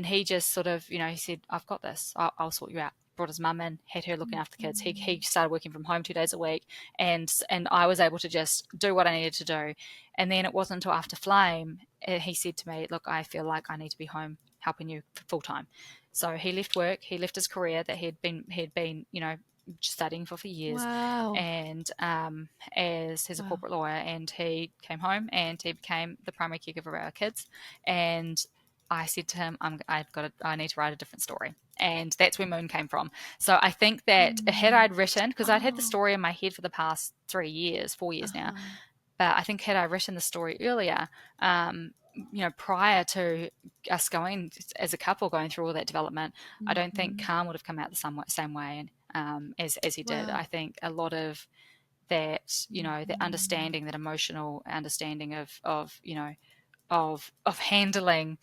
he just sort of, he said, I've got this. I'll sort you out. Brought his mum in, had her looking after the kids. He started working from home 2 days a week, and I was able to just do what I needed to do. And then it wasn't until after Flame, he said to me, look, I feel like I need to be home helping you full time. So he left work, he left his career that he had been, studying for years, and as he's a corporate lawyer, and he came home and he became the primary caregiver of our kids. And I said to him, I need to write a different story. And that's where Moon came from. So I think that had I'd written, because I'd had the story in my head for the past 4 years now, but I think had I written the story earlier, prior to us going as a couple going through all that development, I don't think Khan would have come out the same way as he did. I think a lot of that, the understanding, that emotional understanding of handling,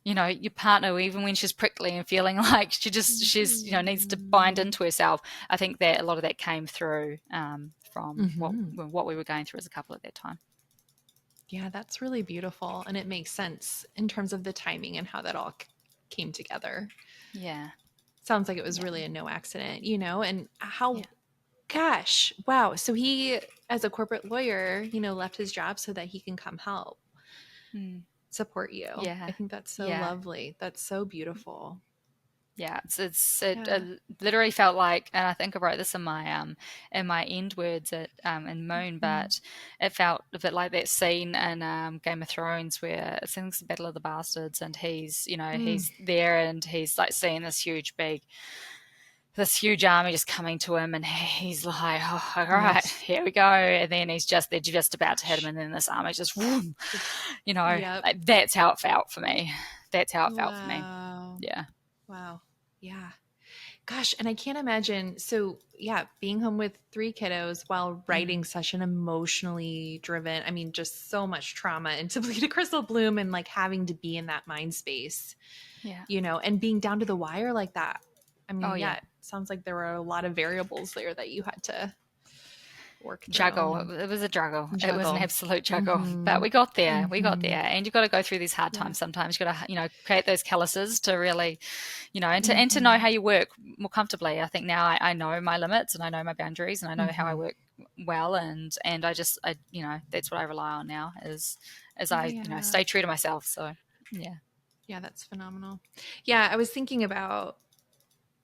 your partner, even when she's prickly and feeling like she's needs to bind into herself. I think that a lot of that came through from what we were going through as a couple at that time. Yeah, that's really beautiful. And it makes sense in terms of the timing and how that all came together. Yeah. Sounds like it was really a no accident, and how, gosh, wow. So he, as a corporate lawyer, left his job so that he can come help support you. Yeah. I think that's so lovely. That's so beautiful. Yeah, it literally felt like, and I think I wrote this in my end words in Moon, but it felt a bit like that scene in Game of Thrones where I think it's the Battle of the Bastards, and he's he's there and he's like seeing this huge army just coming to him, and he's like, oh, all right, here we go. And then they're just about to hit him, and then this army just, whoom, like, that's how it felt for me. That's how it felt for me. Yeah. Wow. Yeah. Gosh. And I can't imagine. So being home with 3 kiddos while writing such an emotionally driven, just so much trauma into Bleed a Crystal Bloom, and like having to be in that mind space, and being down to the wire like that. It sounds like there were a lot of variables there that you had to work through. Juggle. It was a juggle. It was an absolute juggle. But we got there. We got there. And you've got to go through these hard times sometimes. You've got to, create those calluses to really, and to know how you work more comfortably. I think now I know my limits, and I know my boundaries, and I know how I work well, and I just, that's what I rely on now is I stay true to myself. So, yeah. Yeah, that's phenomenal. Yeah, I was thinking about,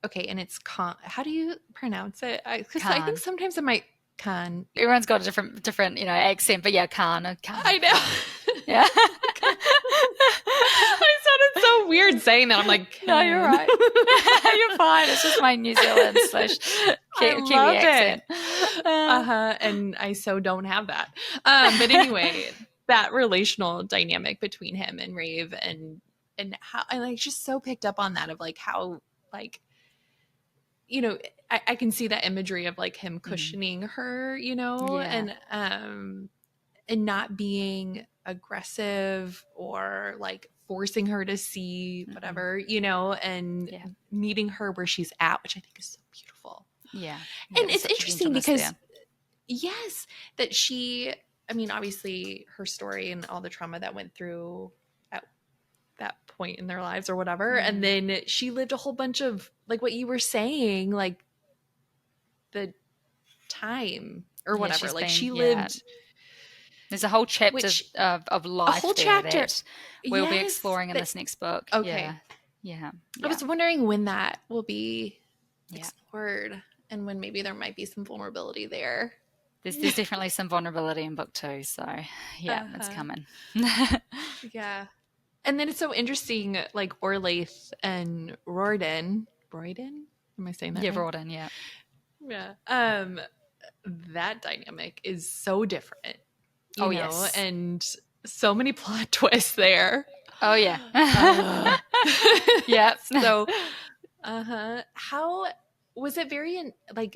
okay, and it's how do you pronounce it? Because I think sometimes it might Khan. Everyone's got a different accent, but yeah, Khan. I know. Yeah. I sounded so weird saying that. I'm like, no, you're right. You're fine. It's just my New Zealand / Kiwi accent. And I so don't have that. But anyway, that relational dynamic between him and Rave, and how I like just so picked up on that of like how like, I can see that imagery of like him cushioning her, and not being aggressive or like forcing her to see whatever, and meeting her where she's at, which I think is so beautiful. Yeah. And it's interesting because that she, obviously her story and all the trauma that went through at that point in their lives or whatever. And then she lived a whole bunch of like what you were saying, like the time or whatever. Like she lived. There's a whole chapter of life. A whole chapter that we'll be exploring in this next book. Okay. Yeah. I was wondering when that will be explored, and when maybe there might be some vulnerability there. There's definitely some vulnerability in book 2. So it's coming. Yeah. And then it's so interesting, like Orlaith and Royden. Royden? Am I saying that right? Royden, yeah. Yeah. That dynamic is so different. You know? Yes. And so many plot twists there. Oh, yeah. Yeah. So, how was it very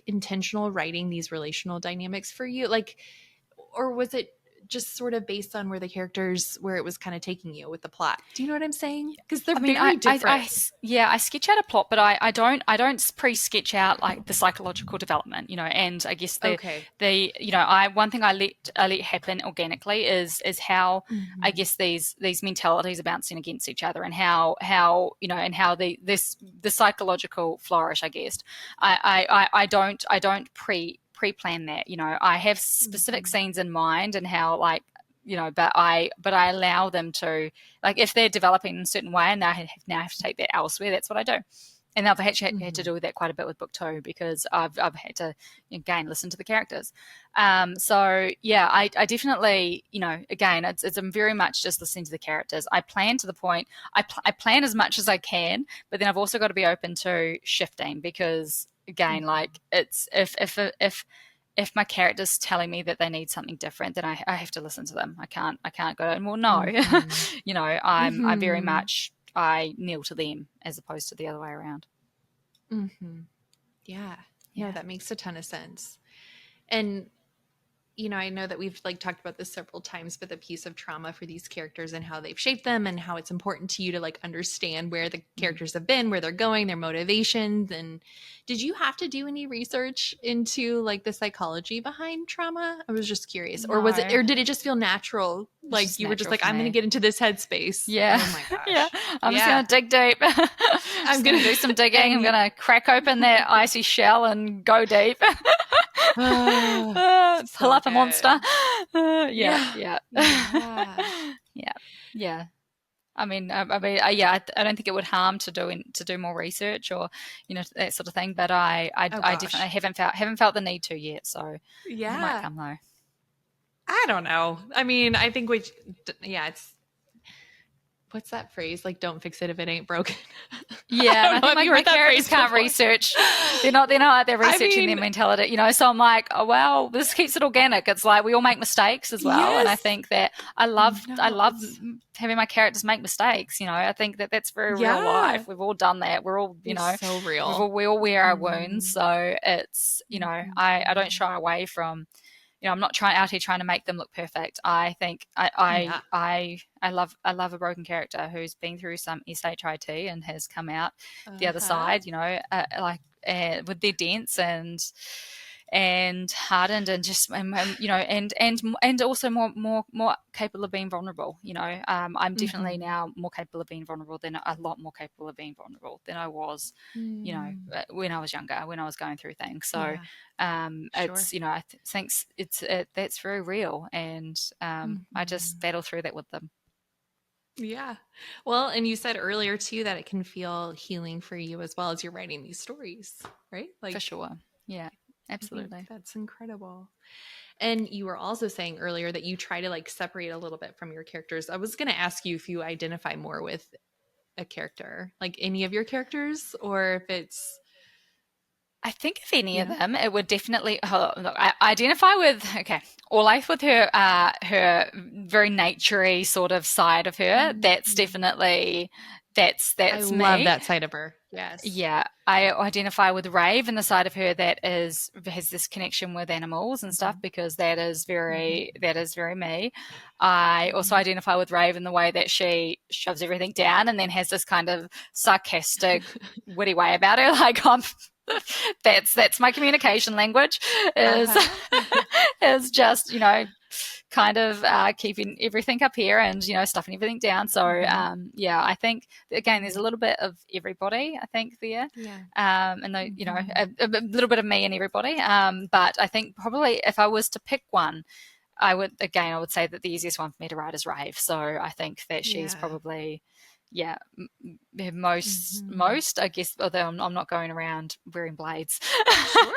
intentional writing these relational dynamics for you? Or was it just sort of based on where it was kind of taking you with the plot? Do you know what I'm saying? Because they're very different. I sketch out a plot, but I don't pre-sketch out like the psychological development, and I guess one thing I let happen organically is how I guess these mentalities are bouncing against each other, and how the psychological flourish, I guess. I don't pre-plan that. I have specific scenes in mind and how but I allow them to, if they're developing in a certain way and I now have to take that elsewhere, that's what I do. And I've actually had to do that quite a bit with book 2 because I've had to again listen to the characters. So yeah, I definitely again it's very much just listening to the characters. I plan to the point I plan as much as I can, but then I've also got to be open to shifting because again it's if my character's telling me that they need something different, then I have to listen to them. I can't go, well, no, I'm very much, I kneel to them as opposed to the other way around. Yeah. No, that makes a ton of sense. And I know that we've talked about this several times, but the piece of trauma for these characters and how they've shaped them and how it's important to you to understand where the characters have been, where they're going, their motivations. And did you have to do any research into the psychology behind trauma? I was just curious. No. Or did it just feel natural? You were just I'm going to get into this headspace. Yeah. Oh my gosh. Yeah. I'm just going to dig deep. I'm going to do some digging. I'm going to crack open that icy shell and go deep. Pull up a monster. Yeah. I mean, I don't think it would harm to do more research or that sort of thing. But I definitely haven't felt the need to yet. So it might come though. I don't know. I mean, I think it's. What's that phrase? Don't fix it if it ain't broken. Yeah, I think my characters can't research. They're not out there researching their mentality, So I'm like, oh wow, this keeps it organic. It's we all make mistakes as well, and I think that I love having my characters make mistakes. I think that that's very real life. We've all done that. We're all it's so real. We all wear our wounds, so it's I don't shy away from. I'm not out here trying to make them look perfect. I think I love a broken character who's been through some SHIT and has come out the other side, with their dents and hardened and just and also more capable of being vulnerable. I'm definitely now more capable of being vulnerable than a lot more capable of being vulnerable than I was, when I was younger, when I was going through things. So it's I think that's very real, and I just battle through that with them. Yeah. Well, and you said earlier too that it can feel healing for you as well as you're writing these stories, right? For sure. Yeah. Absolutely. That's incredible. And you were also saying earlier that you try to separate a little bit from your characters. I was going to ask you if you identify more with a character, any of your characters, or if it's. I think if any of them, it would definitely. Look, I identify with Olaf with her very naturey sort of side of her. That's definitely that's I me. love that side of her. Yes. Yeah, I identify with Rave and the side of her that has this connection with animals and stuff, because that is very me. I also identify with Rave in the way that she shoves everything down and then has this kind of sarcastic, witty way about her. That's my communication language is just kind of keeping everything up here and stuffing everything down. So I think again there's a little bit of everybody, I think, there, and a little bit of me and everybody, but I think probably if I was to pick one, I would say that the easiest one for me to write is Rave. So I think that she's probably most, I guess, although I'm not going around wearing blades. Sure.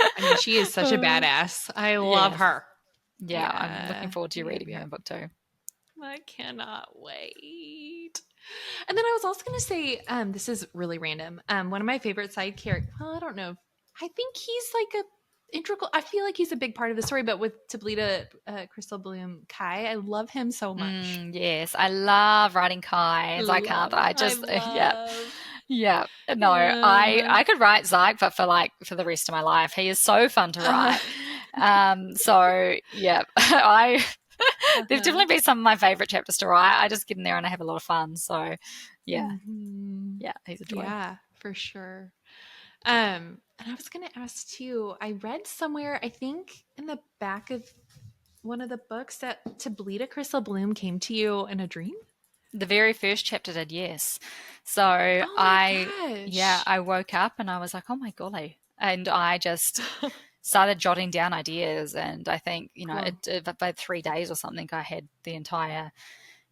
I mean, she is such a badass. I love her. Yeah, I'm looking forward to you reading her book too. I cannot wait. And then I was also going to say, this is really random. One of my favorite side characters, well, I don't know. I think he's integral. I feel like he's a big part of the story, but with Tablita Crystal Bloom Kai, I love him so much. Yes, I love writing Kai. I can't. I just yeah. love. Yeah. No, I could write Zyke, but for the rest of my life. He is so fun to write. So yeah. I there've definitely been some of my favorite chapters to write. I just get in there and I have a lot of fun. So yeah. Yeah, he's a joy. Yeah, for sure. And I was gonna ask too, I read somewhere, I think in the back of one of the books, that Tablita Crystal Bloom came to you in a dream. The very first chapter did, yes. So Oh my gosh. I woke up and I was like, oh my golly. And I just started jotting down ideas. And I think, cool. By 3 days or something, I had the entire,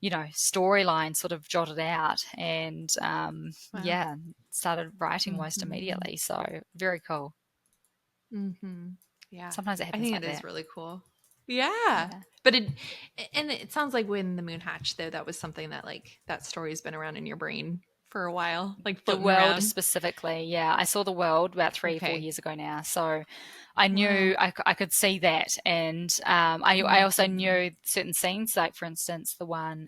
storyline sort of jotted out and, wow. Started writing almost immediately. So very cool. Mm-hmm. Yeah. Sometimes it happens I think like it that. is really cool. Yeah. But it sounds like when the moon hatched, though, that was something that that story's been around in your brain for a while, like the world around. Specifically. Yeah, I saw the world about 4 years ago now, so I knew I could see that, and I also knew certain scenes, like for instance the one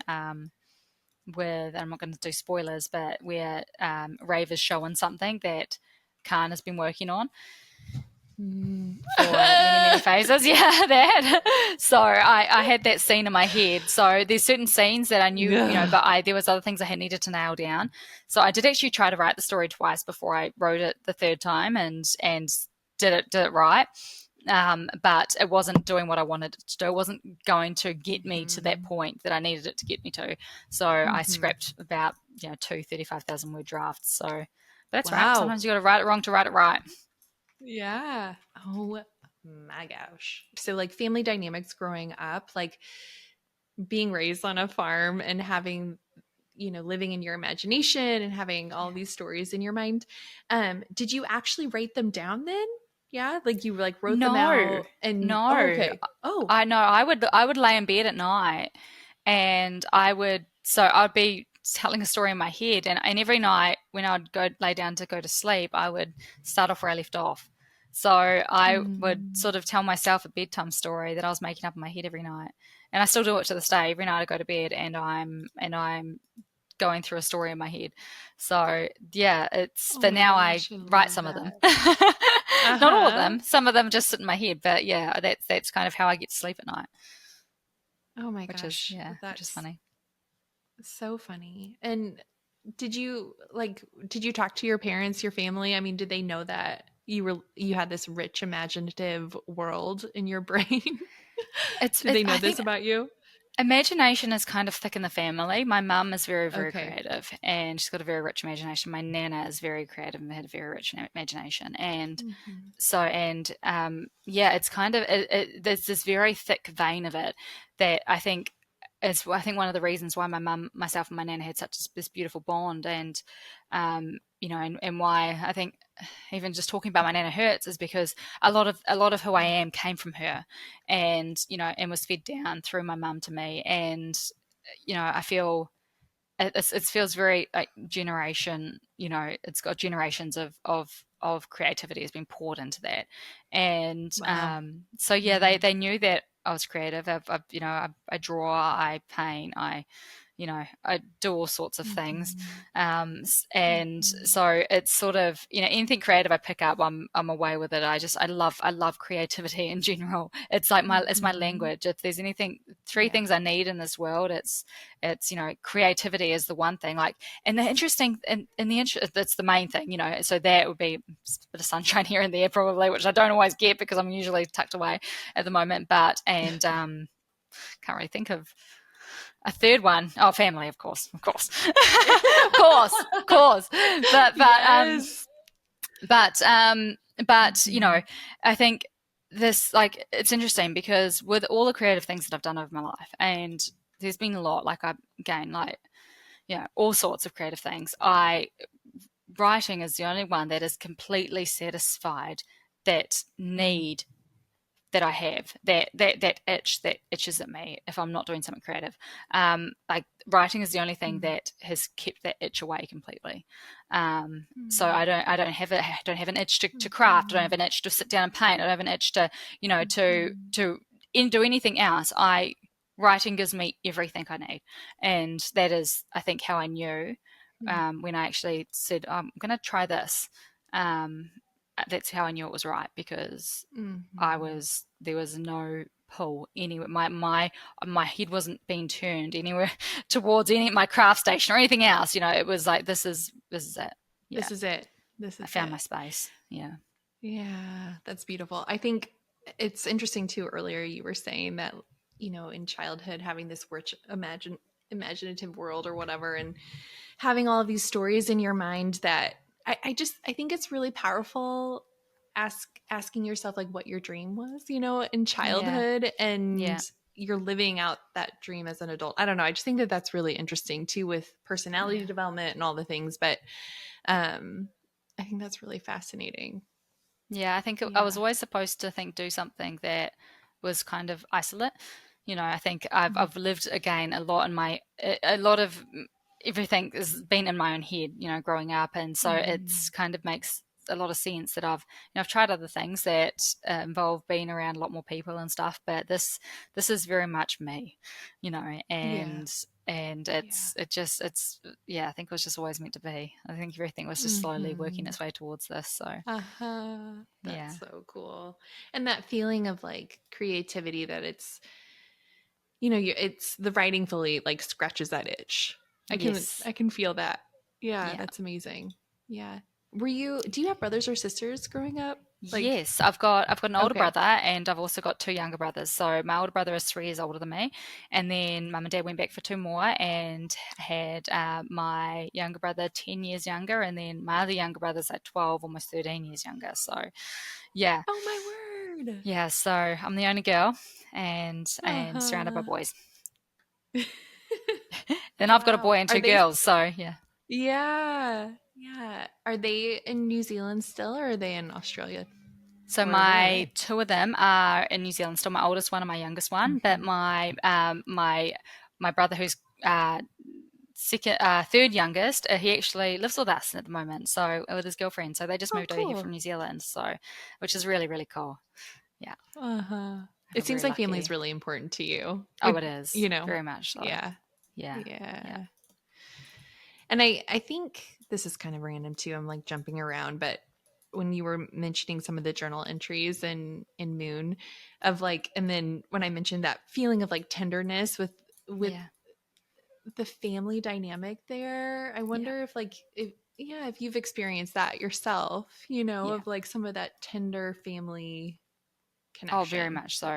with, I'm not going to do spoilers, but where Rave is showing something that Khan has been working on for many phases. Yeah, that. So I had that scene in my head. So there's certain scenes that I knew, but there was other things I needed to nail down. So I did actually try to write the story twice before I wrote it the third time and did it right. But it wasn't doing what I wanted it to do. It wasn't going to get me to that point that I needed it to get me to. So I scrapped about 35,000 word drafts. So but that's right. Sometimes you got to write it wrong to write it right. Yeah. Oh my gosh. So family dynamics growing up, being raised on a farm and having, living in your imagination and having all these stories in your mind. Did you actually write them down then? Yeah. You wrote them out and no. Okay. Oh, I know. I would lay in bed at night and I'd be telling a story in my head, and every night when I'd go lay down to go to sleep, I would start off where I left off. So I would sort of tell myself a bedtime story that I was making up in my head every night, and I still do it to this day. Every night I go to bed and I'm going through a story in my head. So yeah, but now I write some of them. Not all of them. Some of them just sit in my head, but yeah, that's kind of how I get to sleep at night. Oh my gosh. Which is funny. So funny. And did you talk to your parents, your family? I mean, did they know that you had this rich imaginative world in your brain? Did they know this about you? Imagination is kind of thick in the family. My mum is very, very creative and she's got a very rich imagination. My nana is very creative and had a very rich imagination. And it's kind of, there's this very thick vein of it that I think one of the reasons why myself and my nana had such this beautiful bond, and and why I think even just talking about my nana hurts is because a lot of who I am came from her, and and was fed down through my mum to me, and I feel it feels very like generation. It's got generations of creativity has been poured into that, and so yeah, they knew that I was creative. I draw, I paint, I do all sorts of things, and so it's sort of anything creative I pick up, I'm away with it. I love creativity in general. It's like it's my language. If there's three things I need in this world, it's creativity is the one thing. And the interesting that's the main thing. So that would be a bit of sunshine here and there probably, which I don't always get because I'm usually tucked away at the moment. But can't really think of a third one. Oh, family, of course. of course. But I think this, it's interesting because with all the creative things that I've done over my life, and there's been a lot, all sorts of creative things. Writing is the only one that has completely satisfied that need that I have, that itch that itches at me if I'm not doing something creative. Like writing is the only thing that has kept that itch away completely. So I don't have an itch to craft. I don't have an itch to sit down and paint. I don't have an itch to to do anything else. Writing gives me everything I need, and that is, I think, how I knew when I actually said, I'm going to try this. That's how I knew it was right, because there was no pull anywhere. My head wasn't being turned anywhere towards my craft station or anything else. It was like, this is it. Yeah. This is it. I found my space. Yeah. Yeah, that's beautiful. I think it's interesting too. Earlier, you were saying that, in childhood, having this rich imaginative world or whatever, and having all of these stories in your mind, that I think it's really powerful asking yourself like what your dream was, in childhood, and you're living out that dream as an adult. I don't know. I just think that that's really interesting too, with personality development and all the things. But I think that's really fascinating. Yeah, I think I was always supposed to do something that was kind of isolate. I think I've lived, again, a lot of everything has been in my own head, growing up, and so it's kind of makes a lot of sense that I've tried other things that involve being around a lot more people and stuff, but this is very much me, and it's I think it was just always meant to be. I think everything was just slowly working its way towards this. So that's so cool. And that feeling of like creativity, that it's it's the writing fully like scratches that itch. I can feel that. Yeah, that's amazing. Yeah. Do you have brothers or sisters growing up? Yes, I've got an older brother, and I've also got two younger brothers. So my older brother is 3 years older than me, and then mum and dad went back for 2 more and had my younger brother 10 years younger, and then my other younger brother's like 12, almost 13 years younger. So yeah. Oh my word. Yeah, so I'm the only girl, and surrounded by boys. Then I've got a boy and 2 girls, so yeah. Yeah. Yeah. Are they in New Zealand still, or are they in Australia? So my 2 of them are in New Zealand still, my oldest one and my youngest one, but my brother, who's third youngest, he actually lives with us at the moment, so with his girlfriend. So they just moved over here from New Zealand, so which is really, really cool. Yeah. It seems like family is really important to you. Oh, it is. Very much so. Yeah. And I think this is kind of random too. I'm like jumping around, but when you were mentioning some of the journal entries in Moon, of like, and then when I mentioned that feeling of like tenderness with the family dynamic there, I wonder if you've experienced that yourself, of like some of that tender family connection. Oh, very much so.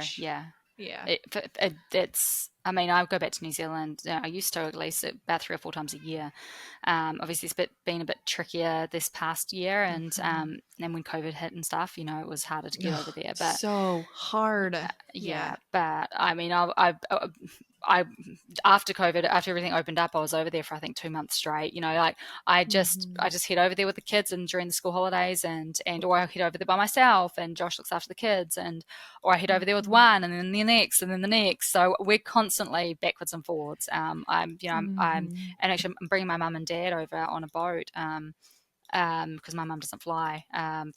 It's, I mean, I go back to New Zealand. I used to at least about 3 or 4 times a year. Obviously, it's been a bit trickier this past year, and when COVID hit and stuff, it was harder to get over there. But so hard. But I mean, I after COVID, after everything opened up, I was over there for I think 2 months straight. Like I just head over there with the kids and during the school holidays, and or I head over there by myself, and Josh looks after the kids, or I head over there with one, and then the next, and then the next. So we're constantly backwards and forwards. I'm actually I'm bringing my mum and dad over on a boat. Because my mum doesn't fly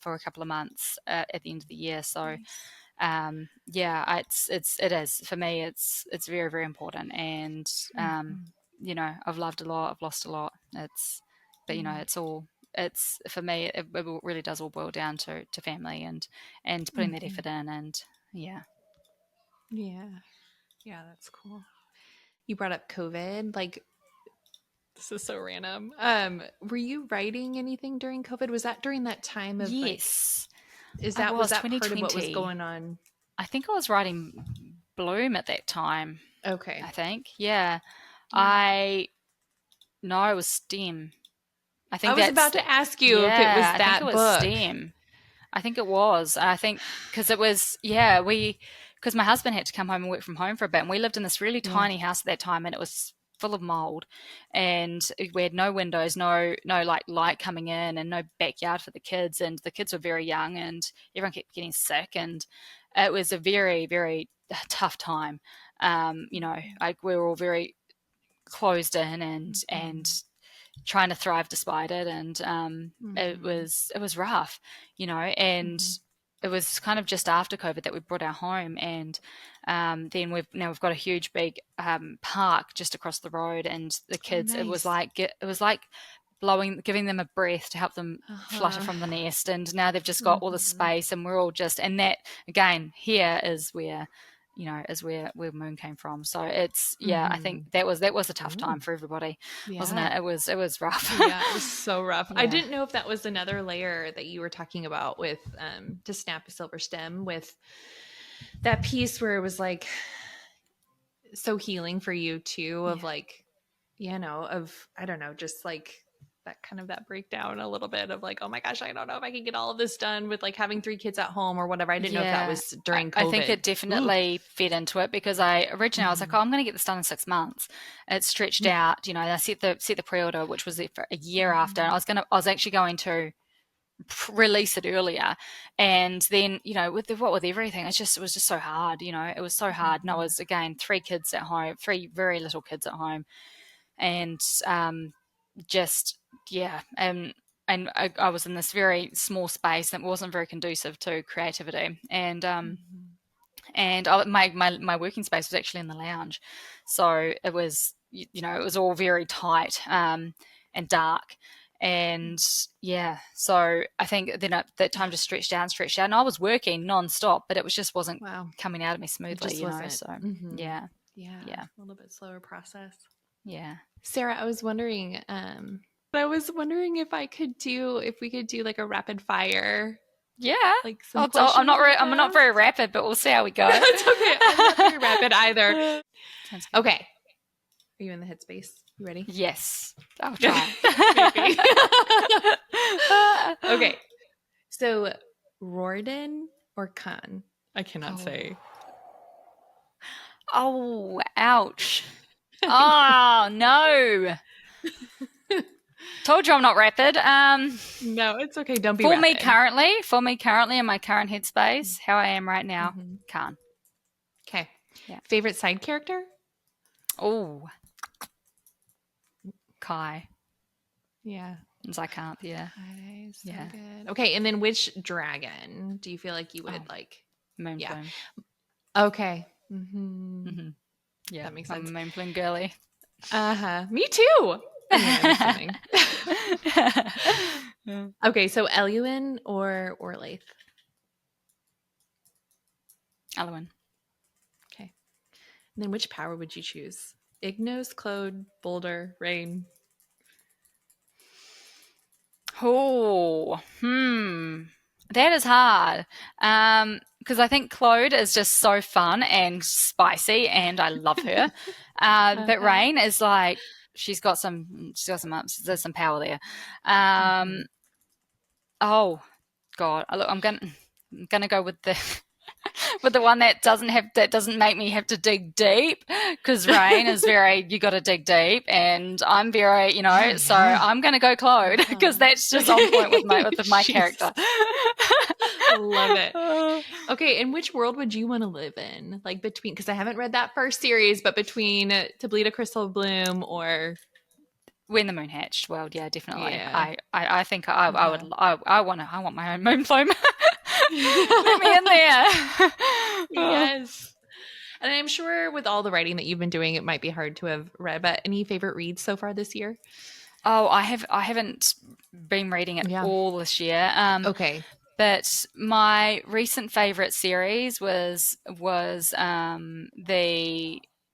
for a couple of months at the end of the year. So it is for me. It's very, very important, and I've loved a lot, I've lost a lot. It's for me. It really does all boil down to family and putting that effort in, and yeah, that's cool. You brought up COVID, like. This is so random. Were you writing anything during COVID? Was that during that time of yes? Was that part of what was going on? I think I was writing Bloom at that time. Okay. I think, yeah. It was STEM. I was about to ask you if it was that book. I think it was STEM. I think it was. I think because it was, because my husband had to come home and work from home for a bit, and we lived in this really tiny house at that time, and it was full of mold, and we had no windows, no like light coming in, and no backyard for the kids, and the kids were very young, and everyone kept getting sick, and it was a very, very tough time. Like we were all very closed in and trying to thrive despite it, and it was rough, and it was kind of just after COVID that we brought our home, and then we've got a huge big park just across the road, and the kids, nice. it was like giving them a breath to help them flutter from the nest, and now they've just got all the space, and we're all just, and that again here is where where Moon came from. So it's I think that was a tough time for everybody, wasn't it? It was rough. Yeah, it was so rough. I didn't know if that was another layer that you were talking about with To Snap a Silver Stem, with that piece where it was like so healing for you too, of like, of, I don't know, just like that kind of that breakdown a little bit of like, oh my gosh, I don't know if I can get all of this done with like having 3 kids at home or whatever. I didn't know if that was during COVID. I think it definitely fed into it, because I originally I was like, oh, I'm going to get this done in 6 months. It stretched out, I set the pre-order, which was for a year after. I was actually going to release it earlier, and then with everything, it was just so hard. It was so hard, and I was, again, 3 kids at home, 3 very little kids at home, and and I was in this very small space that wasn't very conducive to creativity, and my working space was actually in the lounge, so it was it was all very tight and dark, and so I think then that time just stretched out, and I was working nonstop, but it just wasn't coming out of me smoothly, so a little bit slower process. Sarah, I was wondering if we could do like a rapid fire. Like some I'm not very rapid, but we'll see how we go. It's okay. I'm not very rapid either. Okay. Are you in the headspace? You ready? Yes. I'll try. Okay. So, Rorden or Khan? I cannot say. Oh, ouch. Oh, no. Told you I'm not rapid. No, it's okay. Don't be for rapid. me currently in my current headspace, how I am right now, Khan. Okay. Yeah. Favorite side character? Oh, Kai. Yeah. Zykanth, yeah. Kai, so good. Okay, and then which dragon do you feel like you would like? Moonfall. Yeah. Okay. Yeah, that makes sense. I'm a Moonfall girly. Me too. I'm assuming. Okay, so Eluin or Orlaith? Eluin. Okay. And then which power would you choose? Ignos, Claude, Boulder, Rain? Oh, that is hard. Because I think Claude is just so fun and spicy, and I love her. But Rain is like, she's got some power there. Oh God, look, I'm gonna go with the with the one that doesn't make me have to dig deep, because Rain is very, you got to dig deep, and I'm very, so I'm gonna go Claude, because that's just on point with my character. I love it. Okay, and which world would you want to live in? Like between, because I haven't read that first series, but between To Bleed a Crystal Bloom or When the Moon Hatched world, definitely. Yeah. I think I want my own moon plume. Let me in there. Yes. And I'm sure with all the writing that you've been doing, it might be hard to have read, but any favorite reads so far this year? Oh, I haven't been reading it all this year. Okay. But my recent favorite series was the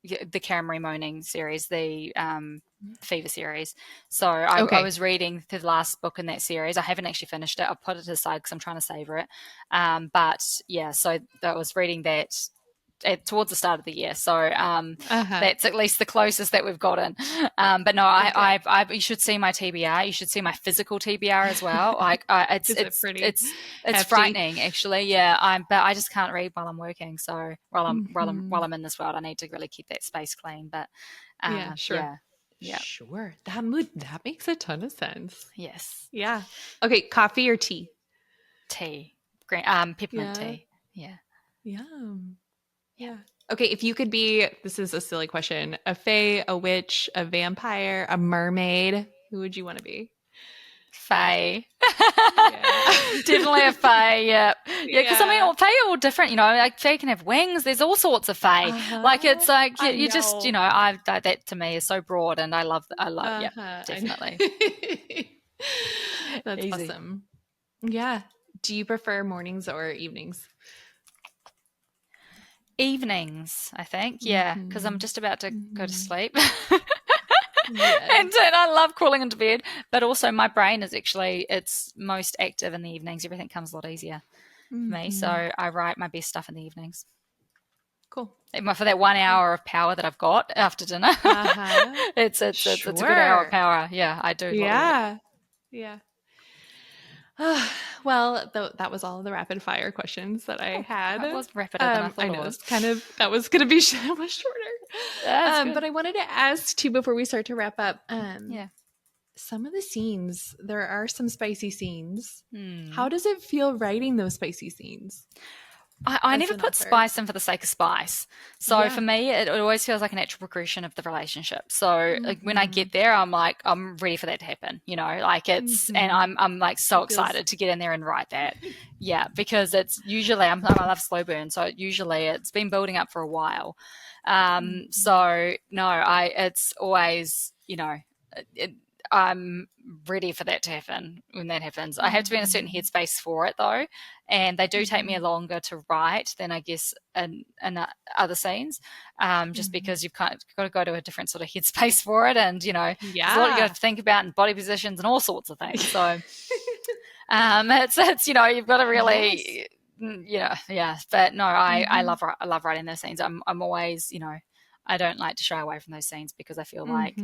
Karamari Moaning series, the Fever series. So I was reading the last book in that series. I haven't actually finished it. I've put it aside because I'm trying to savor it. But so I was reading that towards the start of the year. So that's at least the closest that we've gotten. But no, I you should see my TBR. You should see my physical TBR as well. Like it's frightening actually. Yeah. But I just can't read while I'm working. So while I'm in this world, I need to really keep that space clean. But Yeah, sure. Yeah. Sure. That makes a ton of sense. Yes. Yeah. Okay, coffee or tea? Tea. Green, peppermint tea. Yeah. Yum. Yeah. Okay, if you could be, this is a silly question, a fae, a witch, a vampire, a mermaid, who would you want to be? Fae. Yeah. Definitely a fae, yeah. Yeah, because I mean, fae are all different, you know, like fae can have wings, there's all sorts of fae. Like, it's like, you just, you know, that to me is so broad, and I love, yeah, definitely. That's Easy. Awesome. Yeah. Do you prefer mornings or evenings? Evenings, I think, yeah, because I'm just about to go to sleep. Yes. And I love crawling into bed, but also my brain is actually, it's most active in the evenings. Everything comes a lot easier for me, so I write my best stuff in the evenings. Cool. For that 1 hour of power that I've got after dinner, it's a good hour of power. Yeah, I do. Yeah. Yeah. Well, that was all the rapid fire questions that I had. That was rapider than I thought it was. That was going to be much shorter. But I wanted to ask too before we start to wrap up. Some of the scenes, there are some spicy scenes. How does it feel writing those spicy scenes? I never put spice in for the sake of spice. So for me, it always feels like a natural progression of the relationship. So like, when I get there, I'm like, I'm ready for that to happen, you know, like it's, and I'm like so excited to get in there and write that. Yeah, because it's usually, I love slow burn. So usually it's been building up for a while. So no, it's always, you know, I'm ready for that to happen when that happens. I have to be in a certain headspace for it though, and they do take me longer to write than I guess in other scenes, just because you've got to go to a different sort of headspace for it, and you know, there's a lot you got to think about, and body positions and all sorts of things. So it's you know, you've got to really but no, I love writing those scenes. I'm always, you know, I don't like to shy away from those scenes because I feel like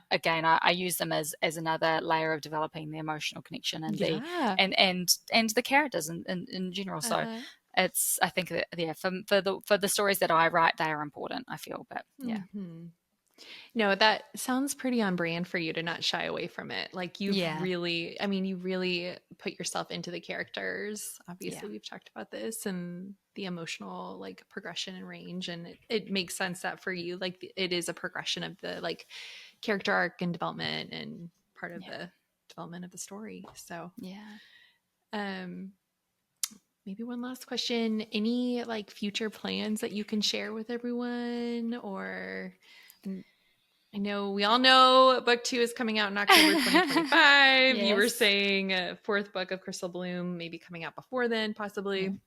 I use them as another layer of developing the emotional connection and and the characters in general. So it's, I think that for the stories that I write, they are important, I feel. But yeah. No, that sounds pretty on brand for you to not shy away from it. Like you really put yourself into the characters. Obviously we've talked about this and the emotional like progression and range, and it makes sense that for you, like it is a progression of the like character arc and development and part of the development of the story. So maybe one last question. Any like future plans that you can share with everyone, or I know we all know book 2 is coming out in October 2025. You were saying a 4th book of Crystal Bloom maybe coming out before then, possibly.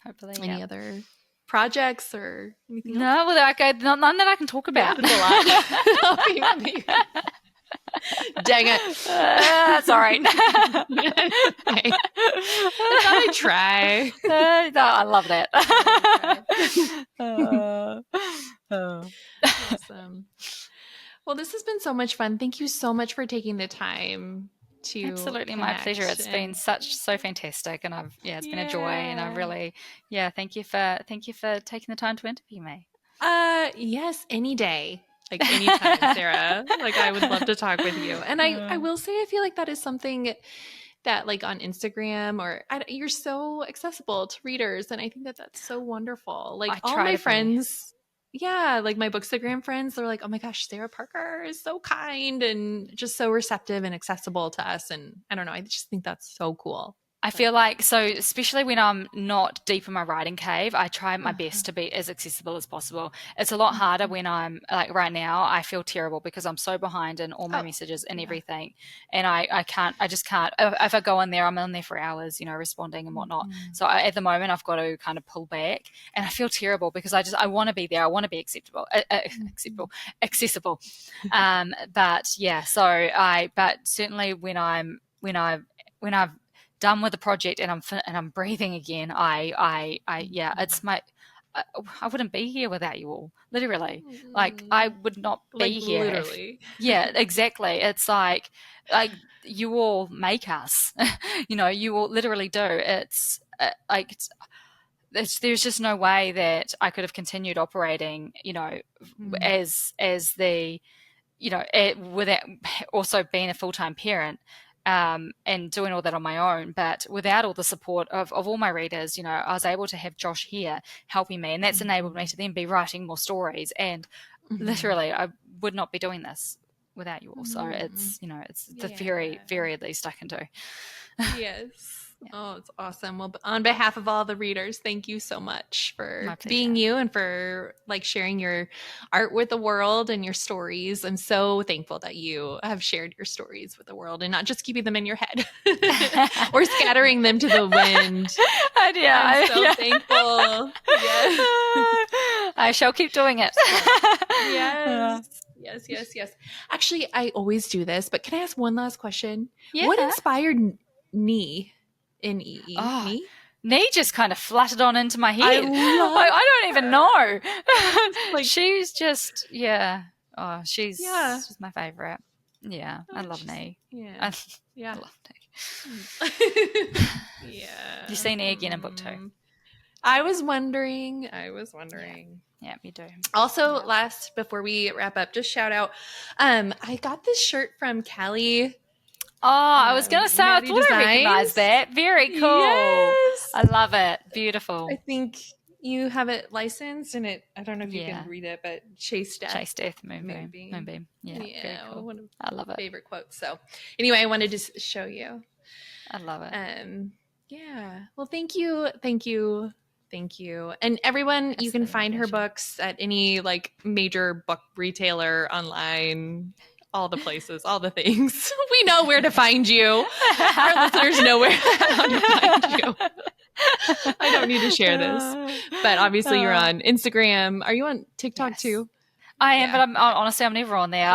Hopefully. Any other projects or anything else? No, well, none that I can talk about. Dang it. Sorry. I thought I'd try. No, I love that. Awesome. Well, this has been so much fun. Thank you so much for taking the time to Absolutely, my pleasure. It's been so fantastic, and it's been a joy, and I really thank you for taking the time to interview me. Yes, any day. Like anytime, Sarah. Like I would love to talk with you. And I will say I feel like that is something that like on Instagram or you're so accessible to readers, and I think that that's so wonderful. Like all my friends, like my Bookstagram friends, they're like, oh my gosh, Sarah Parker is so kind and just so receptive and accessible to us. And I don't know, I just think that's so cool. I feel like, so especially when I'm not deep in my writing cave, I try my best to be as accessible as possible. It's a lot harder when I'm like right now, I feel terrible because I'm so behind in all my messages and everything. And I just can't, if I go in there, I'm in there for hours, you know, responding and whatnot. So at the moment I've got to kind of pull back, and I feel terrible because I want to be there. I want to be accessible. But yeah, but certainly when I've done with the project and I'm breathing again, it's my, I wouldn't be here without you all, literally. Like I would not be here. Literally. Exactly. It's like you all make us, you know, you all literally do. It's there's just no way that I could have continued operating, you know, as the without also being a full-time parent, and doing all that on my own, but without all the support of all my readers, I was able to have Josh here helping me, and that's enabled me to then be writing more stories. And literally, I would not be doing this without you all. So it's the very, very least I can do. Yes. Oh, it's awesome. Well, on behalf of all the readers, thank you so much for being you and for sharing your art with the world and your stories. I'm so thankful that you have shared your stories with the world and not just keeping them in your head or scattering them to the wind. I'm so thankful. Yes. I shall keep doing it. Yes. Actually, I always do this, but can I ask one last question? Yeah. What inspired Nee? N-E-E. Nee just kind of fluttered on into my head. I don't even know. She's just, she's my favorite. Yeah, I love Nee. Yeah. I love Nee. Yeah. You see Nee again in book 2. I was wondering. Yeah, me too. Also, before we wrap up, just shout out. I got this shirt from Callie. Oh, I was going to say, I thought I recognized that. Very cool. Yes. I love it. Beautiful. I think you have it licensed, and I don't know if you can read it, but Chase Death, Moonbeam. Yeah, very cool. One of I love it. Favorite quotes. So anyway, I wanted to show you. I love it. Yeah. Well, thank you. And everyone, you can find her books at any major book retailer, online, all the places, all the things. We know where to find you. Our listeners know where to find you. I don't need to share this. But obviously you're on Instagram. Are you on TikTok too? I am, but I'm never on there.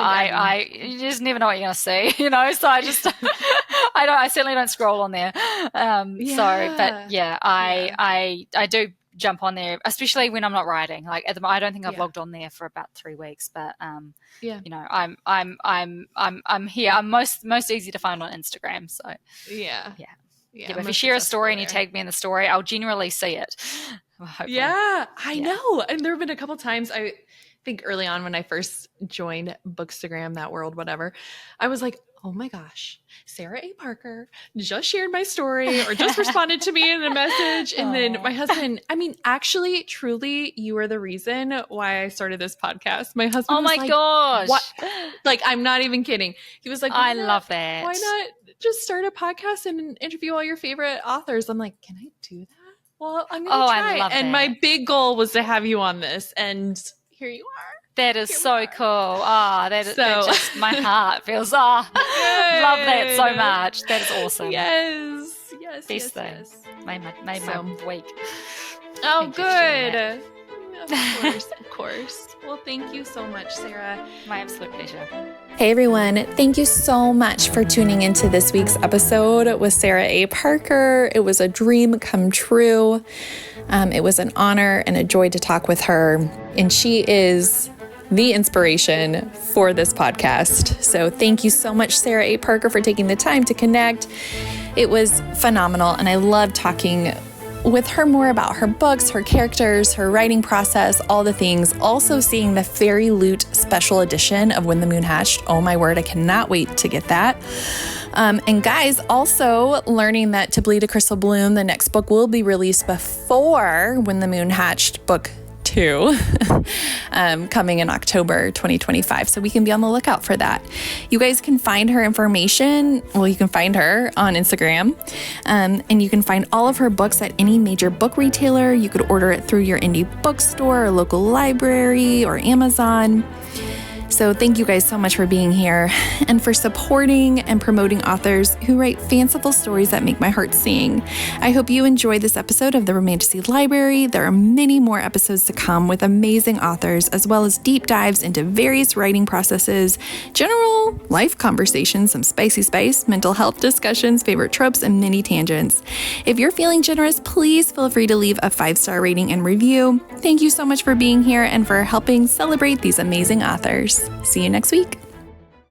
You just never know what you're going to see, so I just, I certainly don't scroll on there. I do jump on there, especially when I'm not writing. I don't think I've logged on there for about 3 weeks, but I'm here. I'm most easy to find on Instagram. So but if you share a story and you tag me in the story, I'll generally see it. Hopefully. I know. And there have been a couple times, I think early on when I first joined Bookstagram, that world, whatever, I was like, oh my gosh, Sarah A. Parker just shared my story or just responded to me in a message. And then my husband, actually, truly, you are the reason why I started this podcast. My husband was like, gosh. What? I'm not even kidding. He was like, I love that. Why not just start a podcast and interview all your favorite authors? I'm like, can I do that? Well, I'm going to try. I love and that. My big goal was to have you on this. And here you are. That is so cool. That just my heart feels. Love that so much. That is awesome. Yes. Best thing. Made my week. Oh, good. Of course. Well, thank you so much, Sarah. My absolute pleasure. Hey everyone, thank you so much for tuning into this week's episode with Sarah A. Parker. It was a dream come true. It was an honor and a joy to talk with her, and she is the inspiration for this podcast. So thank you so much, Sarah A. Parker, for taking the time to connect. It was phenomenal, and I love talking with her more about her books, her characters, her writing process, all the things. Also seeing the Fairyloot special edition of When the Moon Hatched. Oh my word, I cannot wait to get that. And guys, also learning that To Bleed a Crystal Bloom, the next book, will be released before When the Moon Hatched book 2, coming in October 2025. So we can be on the lookout for that. You guys can find her information. Well, you can find her on Instagram, and you can find all of her books at any major book retailer. You could order it through your indie bookstore or local library or Amazon. So thank you guys so much for being here and for supporting and promoting authors who write fanciful stories that make my heart sing. I hope you enjoyed this episode of the Romantasy Library. There are many more episodes to come with amazing authors, as well as deep dives into various writing processes, general life conversations, some spicy spice, mental health discussions, favorite tropes, and many tangents. If you're feeling generous, please feel free to leave a 5-star rating and review. Thank you so much for being here and for helping celebrate these amazing authors. See you next week.